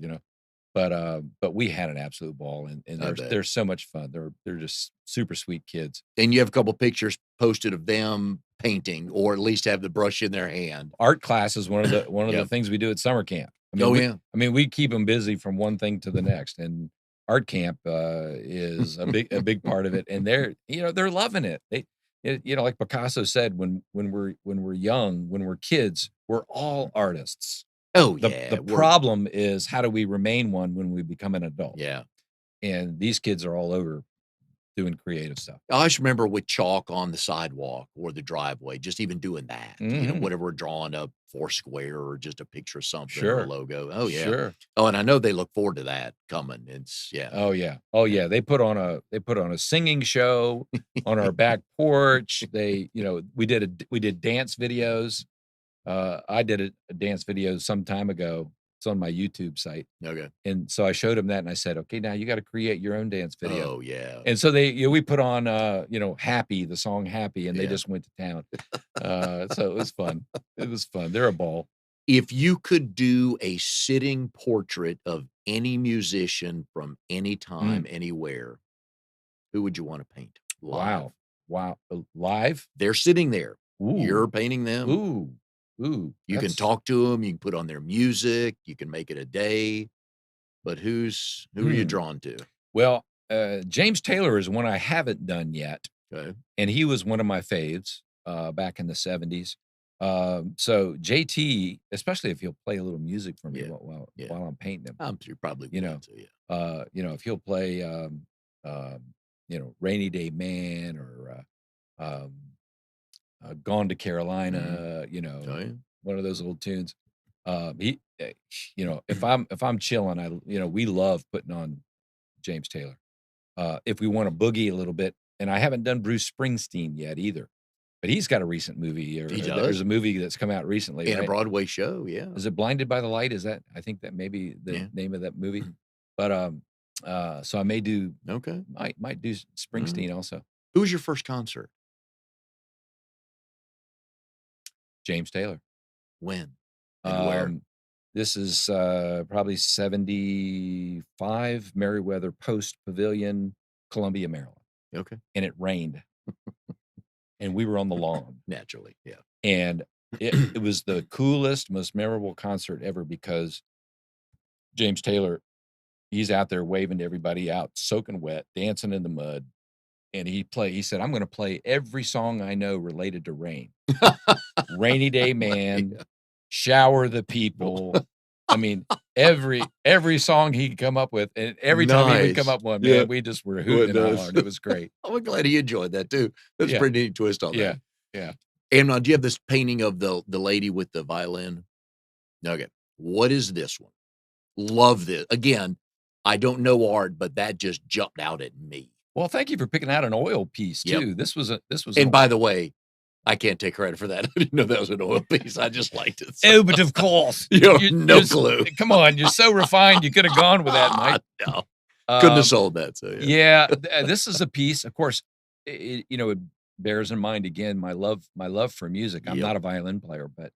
But we had an absolute ball, and they're so much fun. They're just super sweet kids. And you have a couple pictures posted of them painting, or at least have the brush in their hand. Art class is one of the things we do at summer camp. We keep them busy from one thing to the next, and art camp is a big part of it. And they're loving it. They, like Picasso said, when we're young, when we're kids, we're all artists. Oh, The problem is, how do we remain one when we become an adult? Yeah. And these kids are all over doing creative stuff. I just remember with chalk on the sidewalk or the driveway, just even doing that, whatever, drawing up Foursquare or just a picture of something or a logo. Oh, yeah. Sure. Oh, and I know they look forward to that coming. Oh, yeah. They put on a singing show on our back porch. We did dance videos. I did a dance video some time ago. It's on my YouTube site. Okay. And so I showed him that, and I said, okay, now you got to create your own dance video. Oh, yeah. And so we put on, Happy, the song Happy, and they just went to town. So it was fun. They're a ball. If you could do a sitting portrait of any musician from any time, anywhere, who would you want to paint? Live. Wow. Live? They're sitting there. Ooh. You're painting them. Ooh. You can talk to them. You can put on their music. You can make it a day. But who are you drawn to? Well, James Taylor is one I haven't done yet. Okay. And he was one of my faves back in the 70s. So JT, especially if he'll play a little music for me while I'm painting him. I'm sure probably will too, if he'll play Rainy Day Man or Gone to Carolina, one of those old tunes. If I'm chilling, we love putting on James Taylor. If we want to boogie a little bit, and I haven't done Bruce Springsteen yet either, but he's got a recent movie. There's a movie that's come out recently. In a Broadway show, yeah. Is it Blinded by the Light? I think that may be the name of that movie. But so I may do. Okay. Might do Springsteen also. Who was your first concert? James Taylor. When? And where? This is probably 75, Merriweather Post Pavilion, Columbia, Maryland. Okay. And it rained. And we were on the lawn. Naturally, yeah. And it was the coolest, most memorable concert ever, because James Taylor, he's out there waving to everybody out, soaking wet, dancing in the mud. And he said, I'm going to play every song I know related to rain. Rainy Day Man, Shower the People. I mean, every song he could come up with, and every time he would come up with one, man, we just were hooting and hollering. It was great. I'm glad he enjoyed that too. That's a pretty neat twist on that. Yeah. And do you have this painting of the lady with the violin? Okay. What is this one? Love this. Again, I don't know art, but that just jumped out at me. Well, thank you for picking out an oil piece too. Yep. This was. And by the way, I can't take credit for that. I didn't know that was an oil piece. I just liked it. Oh, but of course, you have no clue. Come on, you're so refined. You could have gone with that, Mike. No. Couldn't have Um, sold that. So yeah. yeah, this is a piece, of course, it bears in mind again my love for music. I'm Yep. not a violin player, but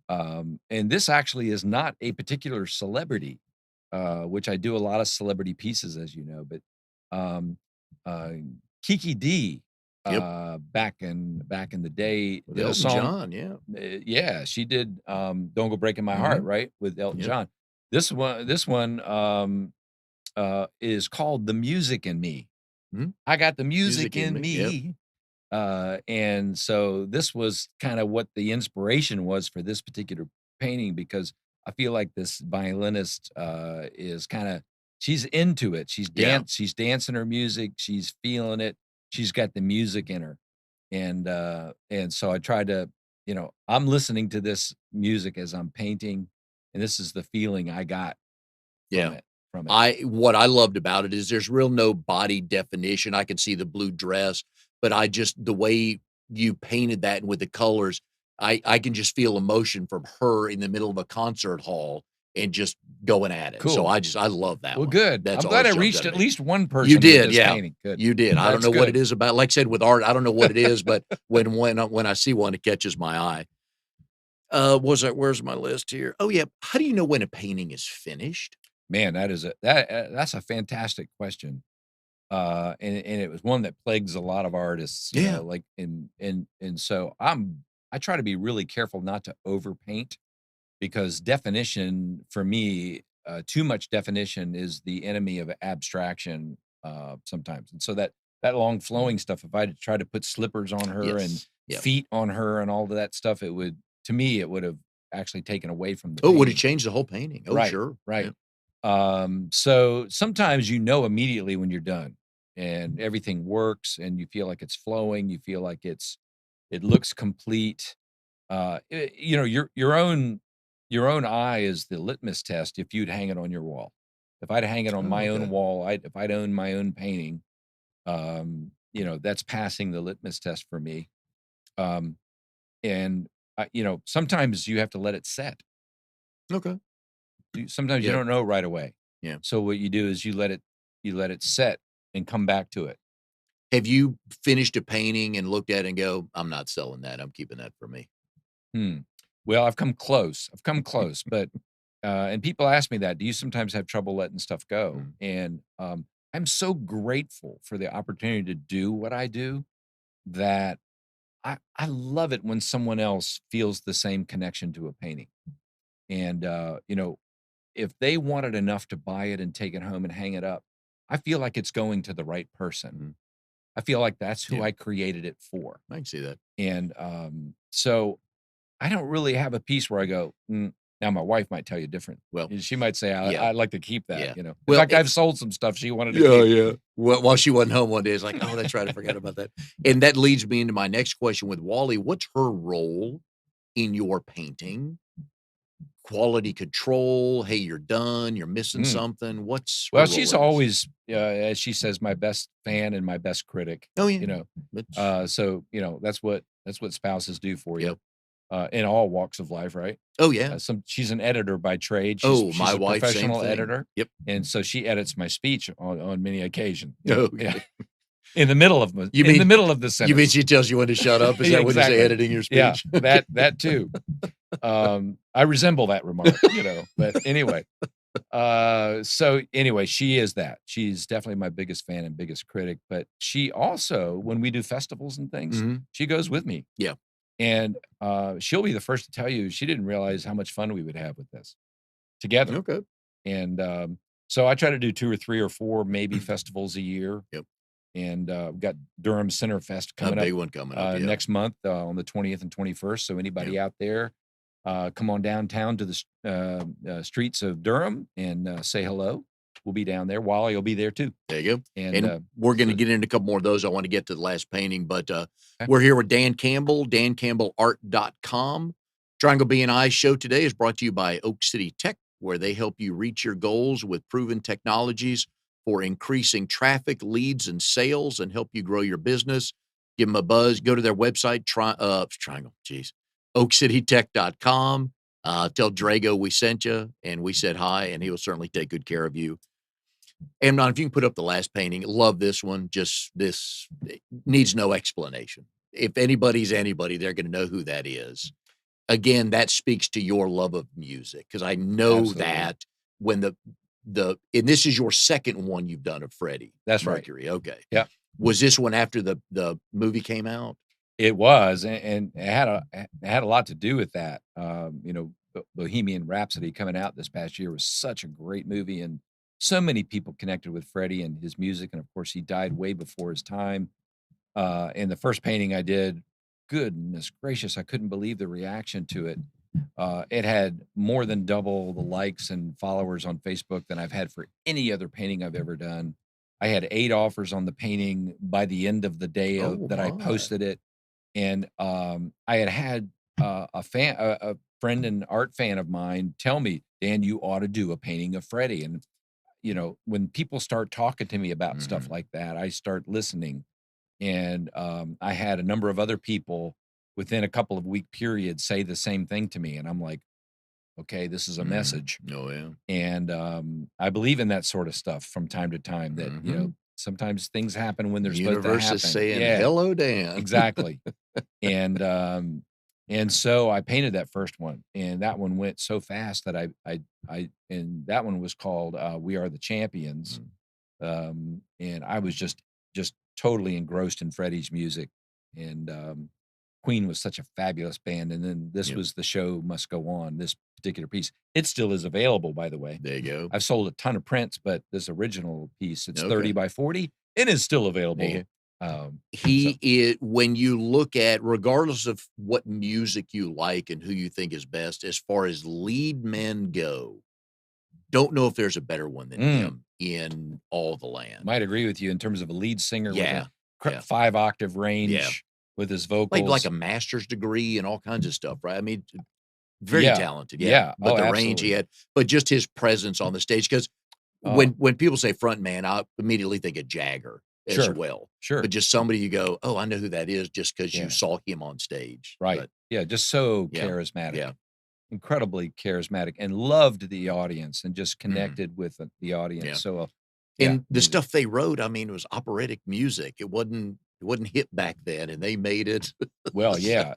and this actually is not a particular celebrity, which I do a lot of celebrity pieces, as you know, but um, uh, Kiki D, Yep. back in the day, With did a Elton song. John. Yeah. Yeah, she did "Don't Go Breaking My Heart," Hmm. right, with Elton Yep. John. This one is called "The Music in Me." Hmm. I got the music Music in in me. Yep. me. And so this was kind of what the inspiration was for this particular painting because I feel like this violinist is kind of she's into it. Yeah. She's dancing her music, she's feeling it. She's got the music in her. And so I tried to, I'm listening to this music as I'm painting, and this is the feeling I got from Yeah. it from it. What I loved about it is there's real no body definition. I can see the blue dress, but the way you painted that and with the colors, I can just feel emotion from her in the middle of a concert hall and just going at it. So Cool. I love that Well, one. good. That's I'm glad always I jumped out reached at at me. least one You person with did, this yeah. painting. Good. You did. I don't That's know what it good. is about. Like I said, with art, I don't know what it is, but when I see one, it catches my eye. Where's my list here? Oh yeah. How do you know when a painting is finished? Man, that's a fantastic question. And it was one that plagues a lot of artists, Yeah. like and so I try to be really careful not to overpaint because definition for me, too much definition is the enemy of abstraction sometimes. And so that long flowing stuff, if I tried to put slippers on her and Yes. Yep. feet on her and all of that stuff, it would to me it would have actually taken away from the Oh, would it painting. change the whole painting? Oh, Right, sure. right. Yeah. So sometimes you know immediately when you're done and everything works and you feel like it's flowing, you feel like it looks complete. Your own eye is the litmus test if you'd hang it on your wall. If I'd hang it on Oh, my own okay. wall, if I'd own my own painting, that's passing the litmus test for me. Um, and sometimes you have to let it set. Okay. Sometimes you Yep. don't know right away. Yeah. So what you do is you let it set and come back to it. Have you finished a painting and looked at it and go, "I'm not selling that. I'm keeping that for me." Hmm. Well, I've come close. I've come close, but and people ask me that, do you sometimes have trouble letting stuff go? Mm. And I'm so grateful for the opportunity to do what I do that I love it when someone else feels the same connection to a painting. And if they want it enough to buy it and take it home and hang it up, I feel like it's going to the right person. Mhm. I feel like that's who Yeah. I created it for. I can see that. And so I don't really have a piece where I go, now my wife might tell you different. Well, And she might say, yeah. I'd like to keep that, Yeah. In Well, fact, I've sold some stuff she wanted to yeah, keep. yeah. Well, while she wasn't home one day, it's like, "Oh, that's right. I forgot about that." And that leads me into my next question with Wally. What's her role in your painting? Quality control? Hey, you're done. You're missing Mm. something. What's her Well, role she's in this? always, as she says, my best fan and my best critic, Oh, yeah. you know. It's So, that's what spouses do for you, Yep. in all walks of life, right? Oh, yeah. She's an editor by trade. Oh, She's my a wife, same professional thing. editor, Yep. and so she edits my speech on many occasion. Oh, Yeah, yeah. in the middle of You in the mean middle of the you mean sentence. she tells you when to shut up? Is Yeah, that when you say exactly. editing your Yeah, speech? Okay. that too. I resemble that remark, But anyway, so anyway, she is that. She's definitely my biggest fan and biggest critic. But she also, when we do festivals and things, Mhm. she goes with me. Yeah. And she'll be the first to tell you she didn't realize how much fun we would have with this together. Okay. And so I try to do 2 or 3 or 4 maybe festivals a year. Yep. And we've got Durham Center Fest A coming up big one coming up, yeah. next month on the 20th and 21st. So anybody out there, come on downtown to the streets of Durham and say hello. We'll be down there. Wally will be there too. There you go. And And we're gonna so- get into a couple more of those. I want to get to the last painting, but Okay. we're here with Dan Campbell, dancampbellart.com. Triangle BNI show today is brought to you by Oak City Tech, where they help you reach your goals with proven technologies for increasing traffic, leads, and sales, and help you grow your business. Give them a buzz. Go to their website, Triangle, oakcitytech.com. Tell Drago we sent you and we said hi, and he will certainly take good care of you. Amnon, if you can put up the last painting, love this one. Just this needs no explanation. If anybody's anybody, they're going to know who that is. Again, that speaks to your love of music because I know Absolutely. that when and this is your second one you've done of Freddie That's right. Mercury. Okay. Yep. Was this one after the movie came out? It was, and it had a lot to do with that. Bohemian Rhapsody coming out this past year was such a great movie, and so many people connected with Freddie and his music. And of course, he died way before his time. And the first painting I did, goodness gracious, I couldn't believe the reaction to it. It had more than double the likes and followers on Facebook than I've had for any other painting I've ever done. I had 8 offers on the painting by the end of the day Oh that I my. posted it. And I had a friend and art fan of mine tell me, Dan, you ought to do a painting of Freddie. And when people start talking to me about stuff Mhm. like that, I start listening. And I had a number of other people within a couple of week periods say the same thing to me, and I'm like, okay, this is a Mhm. message. Oh yeah. And I believe in that sort of stuff from time to time. That Mhm. sometimes things happen when they're supposed to Universe is happen. saying, Yeah, "Hello, Dan." exactly. And so I painted that first one, and that one went so fast that and that one was called "We Are the Champions," Mm. and I was just totally engrossed in Freddie's music, and Queen was such a fabulous band, and then this Yep. was "The Show Must Go On." This particular piece, it still is available, by the way. There you go. I've sold a ton of prints, but this original piece, it's 30 Okay. by 40, it is still There you available. go. So He is when you look at regardless of what music you like and who you think is best, as far as lead men go, don't know if there's a better one than mm, him in all the land. might agree with you in terms of a lead singer with a Yeah. Yeah. 5-octave Yeah. range with his Played like a vocals. master's degree and all kinds of stuff, right? I mean, very Yeah, talented, yeah, yeah. but Oh, the range he absolutely. had but just his presence on the stage, because Oh, when people say front man, I immediately think of Jagger as sure, well, but sure. just somebody you go, "Oh, I know who that is," just because you Yeah, saw him on stage, right. but Yeah, just so yeah, charismatic, yeah, incredibly charismatic, and loved the audience and just mhm, connected with the audience. yeah, So, yeah, and the amazing. stuff they wrote, I mean, it was operatic music, it wasn't hit back then, and they made it. Well, So, yeah,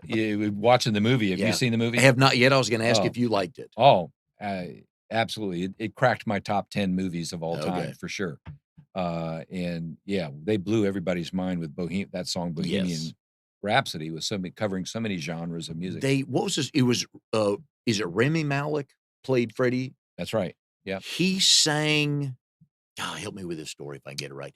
watching the movie. Have you yeah. seen the I movie? have not yet, I was gonna ask Oh, if you liked it. oh, uh, absolutely. It cracked my top 10 movies of all time Okay. for sure. And yeah, they blew everybody's mind with that song Yes. Bohemian Rhapsody was covering so many genres of music. They what was this? It was, is it Remy Malek played Freddie? That's right. Yeah. He sang God, help me with this story if I get it right.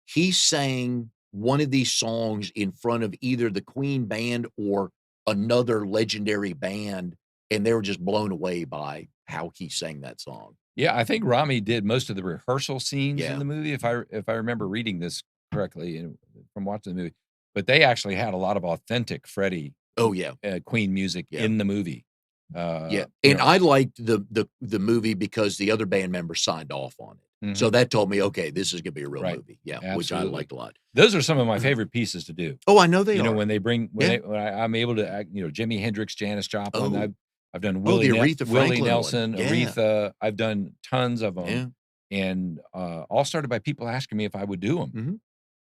He sang one of these songs in front of either the Queen band or another legendary band, and they were just blown away by how he sang that song. Yeah, I think Rami did most of the rehearsal scenes in Yeah. the movie, if I remember reading this correctly and from watching the movie. But they actually had a lot of authentic Freddie Oh, yeah. Queen music Yeah. in the movie. Yeah, You and know, I liked the movie because the other band members signed off on it. So mhm, that told me, "Okay, this is gonna be a real right. movie." Yeah, which I Absolutely. liked a lot. Those are some of my favorite pieces to do. Oh, I know they are. When they bring Yeah. when I'm able to act, Jimi Hendrix, Janis Joplin. Oh. I've done Oh, the Aretha Willie Franklin one. Nelson, Yeah. Aretha. I've done tons of them, Yeah. and all started by people asking me if I would do them. Mhm.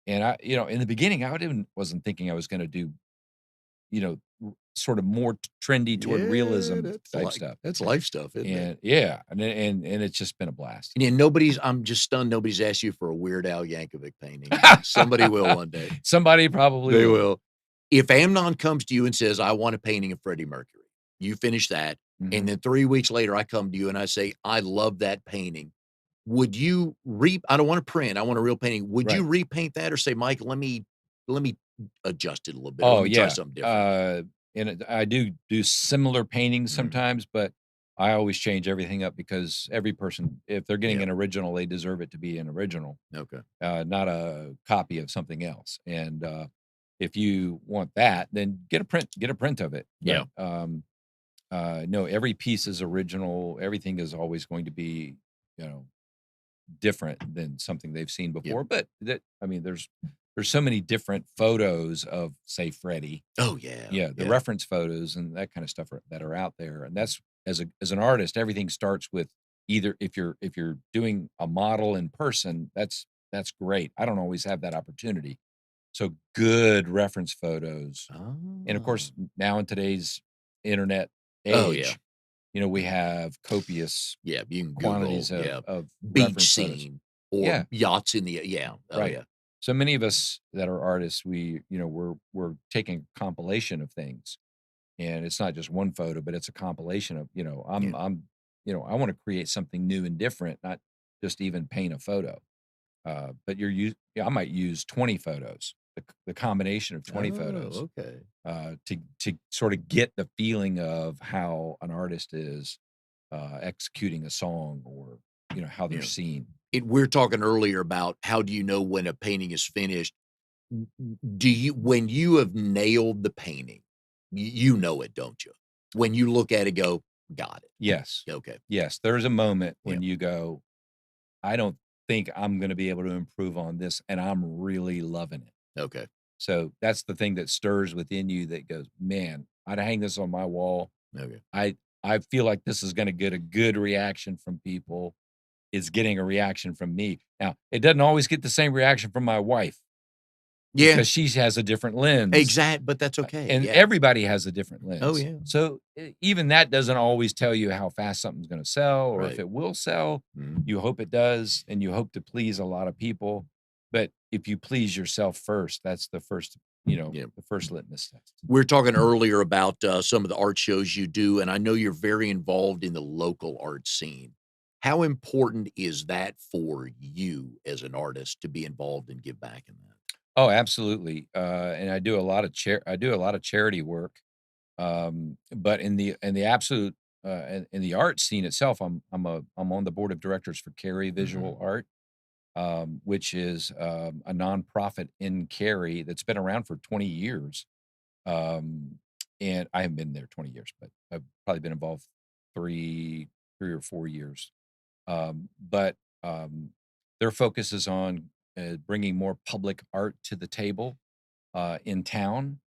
And in the beginning, wasn't thinking I was going to do, sort of more trendy toward Yeah, realism type stuff. that's life stuff, isn't it? And yeah, and it's just been a blast. And I'm just stunned nobody's asked you for a Weird Al Yankovic painting. Somebody will one day. Somebody probably They will. will. If Amnon comes to you and says, "I want a painting of Freddie Mercury," you finish that, and Mhm. then 3 weeks later, I come to you and I say, "I love that painting." Would you I don't want to print, I want a real painting. Would you Right. repaint that or say, "Mike, let me adjust it a little bit, or Oh, let me try yeah. something different?" I do similar paintings Mm, sometimes, but I always change everything up because every person, if they're getting yeah, an original, they deserve it to be an original, okay. not a copy of something else. And if you want that, then get a print of it. Yeah. But no, every piece is original. Everything is always going to be, you know, different than something they've seen Yep. before. But I mean, there's so many different photos of, say, Freddie. Oh, yeah, Yeah, the yeah. reference photos and that kind of stuff that are out there. And that's as an artist, everything starts with either if you're doing a model in person, that's great. I don't always have that opportunity. So good reference photos. And of Oh. course, now in today's internet Oh, yeah. age, we have copious Yeah, you can Google, quantities yeah, of beach reference photos. scene or Yeah, yachts in the yeah. Oh, right. yeah. So many of us that are artists, we're taking compilation of things, and it's not just one photo, but it's a compilation of, Yeah. I want to create something new and different, not just even paint a photo. But I might use 20 photos, the combination of 20 photos, Oh, okay. to sort of get the feeling of how an artist is executing a song, or how they're Yeah. seen. We're talking earlier about how do you know when a painting is finished? Do you when you have nailed the painting, you know it, don't you? When you look at it, go, got Yes, it. Okay. yes. There's a moment Yeah. when you go, I don't think I'm going to be able to improve on this, and I'm really loving it. Okay. So that's the thing that stirs within you that goes, man, I'd hang this on my wall. Okay. I I feel like this is going to get a good reaction from people. It's getting a reaction from me. Now, it doesn't always get the same reaction from my wife, Yeah. because she has a different lens, Exact, but that's okay. and Yeah. everybody has a different Oh, lens. yeah. So even that doesn't always tell you how fast something's going to sell, or if Right. it will sell. Mhm. You hope it does, and you hope to please a lot of people. But if you please yourself first, that's the first, Yeah. the first litmus test. We're talking earlier about some of the art shows you do, and I know you're very involved in the local art scene. How important is that for you as an artist to be involved and give back in that? Oh, absolutely. And I do a lot of charity work. But in the absolute in the art scene itself, I'm on the board of directors for Cary Mhm. Visual Art, which is a nonprofit in Cary that's been around for 20 years. Um, and I haven't been there 20 years, but I've probably been involved three, 3 or 4 years. But their focus is on bringing more public art to the table in town,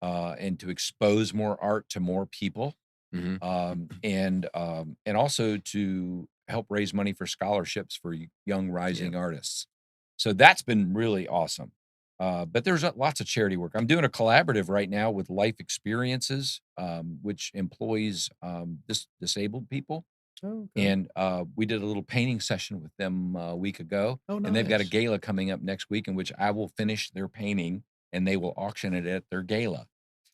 and to expose more art to more people, Mhm. and also to help raise money for scholarships for young Yeah. rising artists. So that's been really awesome. But there's lots of charity work. I'm doing a collaborative right now with Life Experiences, which employs disabled people, Oh, okay. and we did a little painting session with them a week ago, Oh, and they've got a nice. gala coming up next week in which I will finish their painting, and they will auction it at their gala.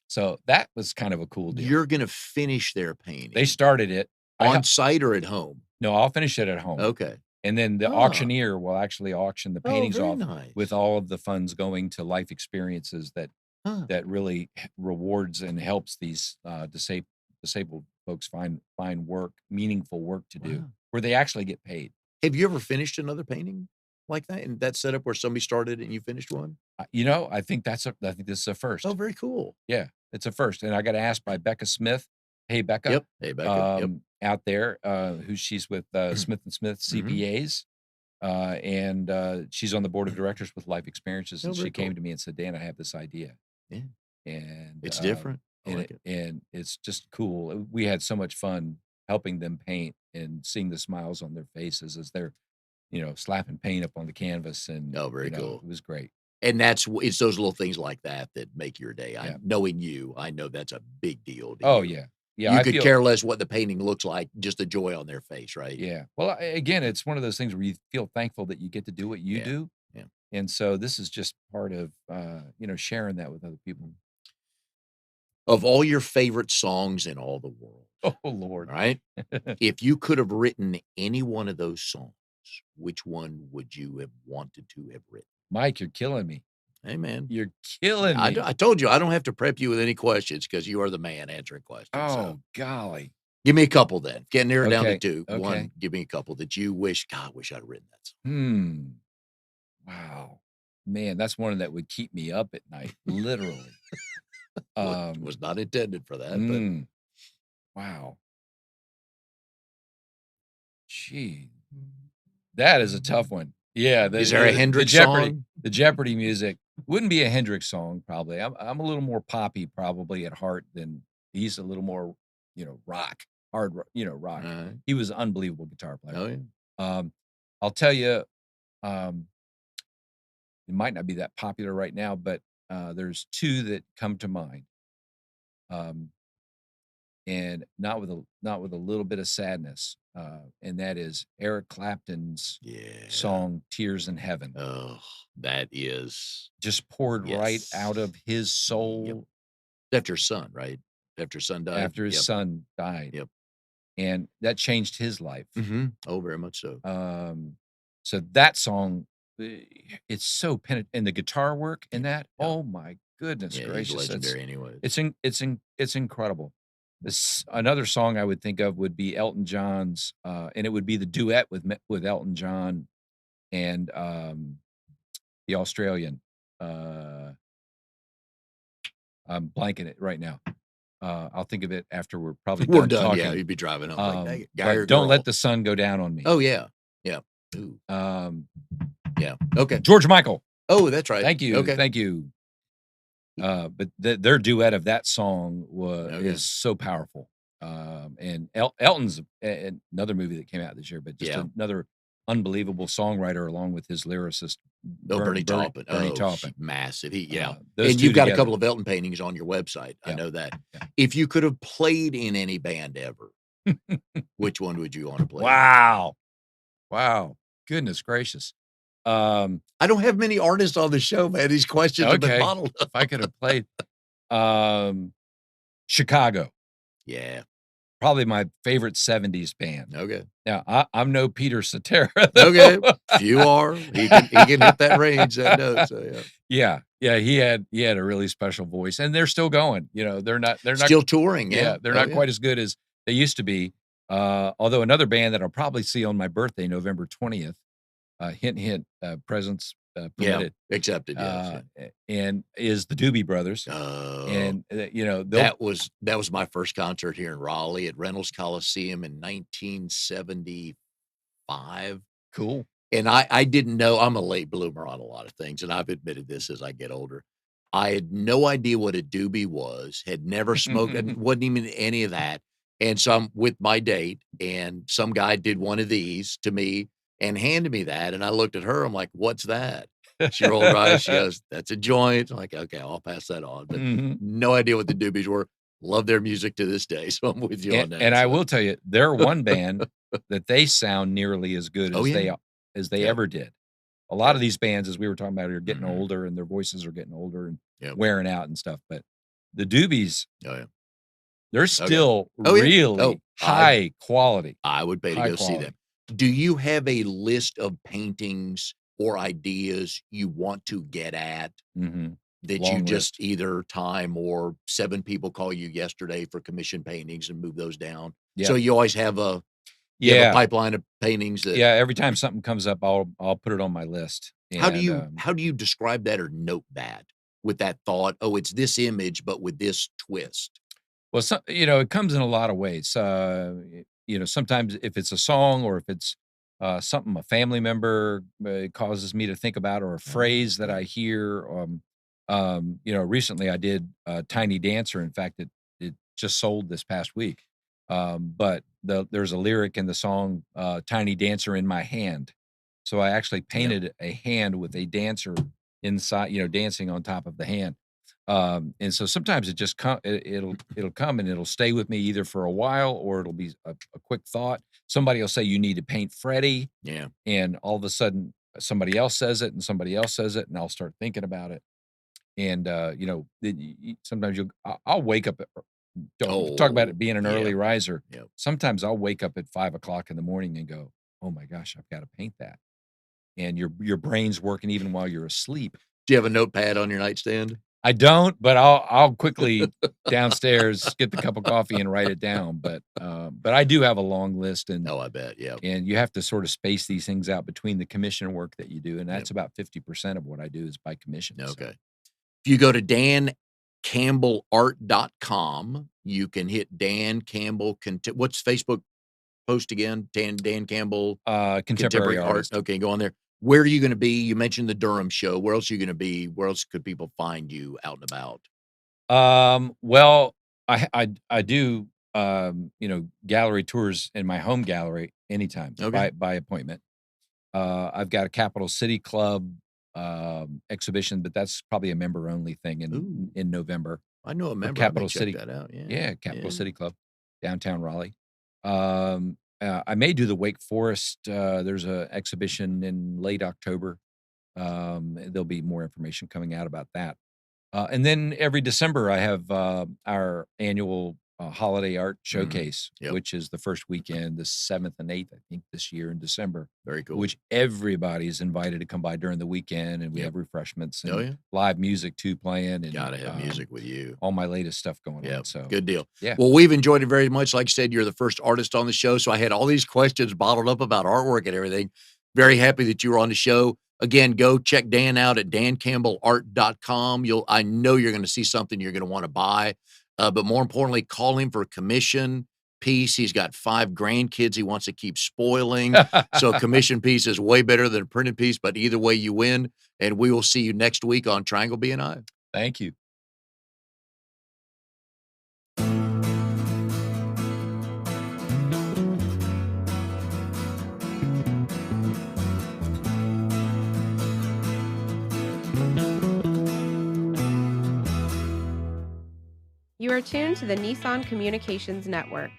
So that was kind of a cool deal. You're gonna finish their They painting started it. I on hel site or at home? No, I'll finish it at home, Okay. and then the Ah. auctioneer will actually auction the Oh, paintings very off, with nice. all of the funds going to Life Experiences Huh. that really rewards and helps these disabled folks find work, meaningful work to do, Wow. where they actually get paid. Have you ever finished another painting like that in that setup where somebody started it and you finished one? I think this is a Oh, first. very cool. Yeah, it's a first, and I got asked by Becca Smith. Hey, Becca, Yep. Hey, Becca. Yep. out there, who she's with, Smith& and Smith Mhm. CPAs, and, she's on the board of directors with Life Experiences, Oh, and very she came cool. to me and said, "Dan, I have this idea." Yeah. And, It's different. I and like it it. and it's just cool. We had so much fun helping them paint and seeing the smiles on their faces as they're, slapping paint up on the canvas, and, Oh, very cool. it was great. And it's those little things like that that make your day. Yeah. Knowing you, I know that's a big deal to Oh, you. yeah. Yeah, You I could feel care less what the painting looks like, just the joy on their face, right? Yeah. Well, again, it's one of those things where you feel thankful that you get to do what you Yeah. do, Yeah. and so this is just part of, sharing that with other people. Of all your favorite songs in all the world, Oh, Lord. right? If you could have written any one of those songs, which one would you have wanted to have written? Mike, you're killing me. Hey, man. You're killing me. I told you I don't have to prep you with any questions because you are the man answering questions. So Oh, golly. give me a couple then. Can't narrow it down to Okay, two. okay. One, give me a couple that you wish, God, I wish I'd have written that song. Hmm. Wow. Man, that's one that would keep me up at night, literally. Was not intended for that, but Mm, wow. Gee, that is a tough one. Yeah, is there a Hendrix song? The Jeopardy music wouldn't be a Hendrix song, probably. I'm a little more poppy, probably, at heart than he's a little more, rock. rock. Uh, He was an unbelievable guitar player. oh, yeah. I'll tell you, it might not be that popular right now, but there's two that come to mind, um, and not with a little bit of sadness, and that is Eric Clapton's Yeah. song "Tears in Heaven." Oh, that is Just poured right out yes. of his Yep. soul After his son, right? After his son died? after his Yep. son died, Yep. and that changed his life. Oh, very much so. So that song, it's so and the guitar work in Yeah. that, Yeah. oh my goodness Yeah, he's gracious, legendary anyways. it's incredible. This another song I would think of would be Elton John's, and it would be the duet with Elton John and the Australian. Uh, I'm blanking it right now. I'll think of it after we're probably We're done done, yeah, talking. you'd be driving home like, "Dang it, guy or But Don't Let girl?" the Sun Go Down on Me. Oh, yeah. Yeah. Ooh, Um, yeah. Okay. George Michael. Oh, that's right. Thank you, Okay. thank you. But their duet of that song Okay. is so powerful. And Elton's another movie that came out this year, but just Yeah. another unbelievable songwriter along with his lyricist, Oh, Bernie Taupin. Bernie Oh, Taupin. massive. Yeah. Those And two you've got a together. couple of Elton paintings on your website. I Yeah. know that. Yeah. If you could have played in any band ever, which one would you want to play in? Wow. Goodness gracious. I don't have many artists on the show, man. These questions have been Okay. bottled If up. I could have played Chicago, Yeah. probably my favorite 70s band. Okay. Now, I'm no Peter Cetera, though. Okay. Few are. He can hit that range, that note. So yeah. Yeah, he had a really special voice, and they're still going. They're not Still touring, yeah. they're Oh, not yeah. quite as good as they used to be. Although another band that I'll probably see on my birthday, November 20th, hint, hint, presents Yeah. permitted, Accepted, yes. and is the Doobie Brothers. Oh. And That was my first concert here in Raleigh at Reynolds Coliseum in 1975. cool. And I didn't know I'm a late bloomer on a lot of things, and I've admitted this as I get older. I had no idea what a doobie was, had never smoked, and wasn't even any of that. And so I'm with my date, and some guy did one of these to me and handed me that, and I looked at her, I'm like, "What's that?" She rolled her eyes, she goes, "That's a joint." I'm like, "Okay, I'll pass that on." But Mhm. no idea what the doobies were. Love their music to this day, so I'm with you on that. And I So will tell you, they're one band that they sound nearly as good Oh, as yeah. they Yep. ever did. A lot Yep. of these bands, as we were talking about, are getting Mhm. older and their voices are getting older and Yep. wearing out and stuff. But the Doobies, Oh, yeah. they're still Oh, yeah. really Oh, high quality. I would pay to High go see quality. them. Do you have a list of paintings or ideas you want to get at Mhm. that you Long just list. either time or 7 people call you yesterday for commission paintings and move those down? Yeah. So you always have a Yeah. pipeline of paintings that Yeah, every time something comes up, I'll put it on my list. how do And, you describe that or note that with that thought, "Oh, it's this image, but with this twist"? well, it comes in a lot of ways. Sometimes if it's a song or if it's something a family member causes me to think about, or a phrase that Yeah. I hear. Recently I did Tiny Dancer. In fact, it just sold this past week. But there's a lyric in the song "Tiny Dancer in My Hand," so I actually painted a hand with a dancer inside, dancing on top of the hand. And so sometimes it just it'll come and it'll stay with me either for a while, or it'll be a quick thought. Somebody will say you need to paint Freddie, Yeah. and all of a sudden somebody else says it and somebody else says it, and I'll start thinking about it. And sometimes I'll wake up don't talk about Oh, it being an yeah. early riser. Yep. Sometimes I'll wake up at 5 o'clock in the morning and go, oh my gosh, I've got to paint that. And your brain's working even while you're asleep. Do you have a notepad on your nightstand? I don't, but I'll quickly downstairs get the cup of coffee and write it down. But I do have a long list, and Oh, I bet, yeah. and you have to sort of space these things out between the commission work that you do, and that's about 50% of what I do is by commission. So. Okay. If you go to dancampbellart.com, you can hit Dan Campbell. What's Facebook post again? Dan Campbell Contemporary artist. Okay, go on there. Where are you going to be? You mentioned the Durham show. Where else are you going to be? Where else could people find you out and about? Well, I do gallery tours in my home gallery anytime Okay. by appointment. I've got a Capital City Club exhibition, but that's probably a member only thing Ooh, in November. I know a With member. I may Capital check City, that out. Yeah. yeah, Capital Yeah. City Club, downtown Raleigh. I may do the Wake Forest. There's a exhibition in late October. There'll be more information coming out about that. And then every December, I have our annual holiday art showcase, Yep. which is the first weekend, the 7th and 8th, I think, this year in December, Very cool. which everybody is invited to come by during the weekend. And we Yep. have refreshments Oh, and yeah. live music too playing. And Gotta have music with you. all my latest stuff going Yeah, on. So, good deal. yeah. Well, we've enjoyed it very much. Like I said, you're the first artist on the show, so I had all these questions bottled up about artwork and everything. Very happy that you were on the show. Again, go check Dan out at dancampbellart.com. I know you're going to see something you're going to want to buy, but more importantly, call him for a commission piece. He's got 5 grandkids he wants to keep spoiling, so a commission piece is way better than a printed piece. But either way, you win, and we will see you next week on Triangle BNI. Thank you. You are tuned to the Nissan Communications Network.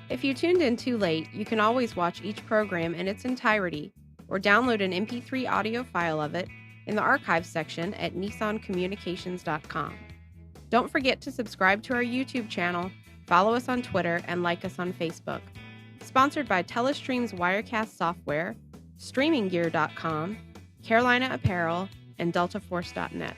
If you tuned in too late, you can always watch each program in its entirety or download an MP3 audio file of it in the archives section at nissancommunications.com. Don't forget to subscribe to our YouTube channel, follow us on Twitter, and like us on Facebook. Sponsored by Telestream's Wirecast software, StreamingGear.com, Carolina Apparel, and DeltaForce.net.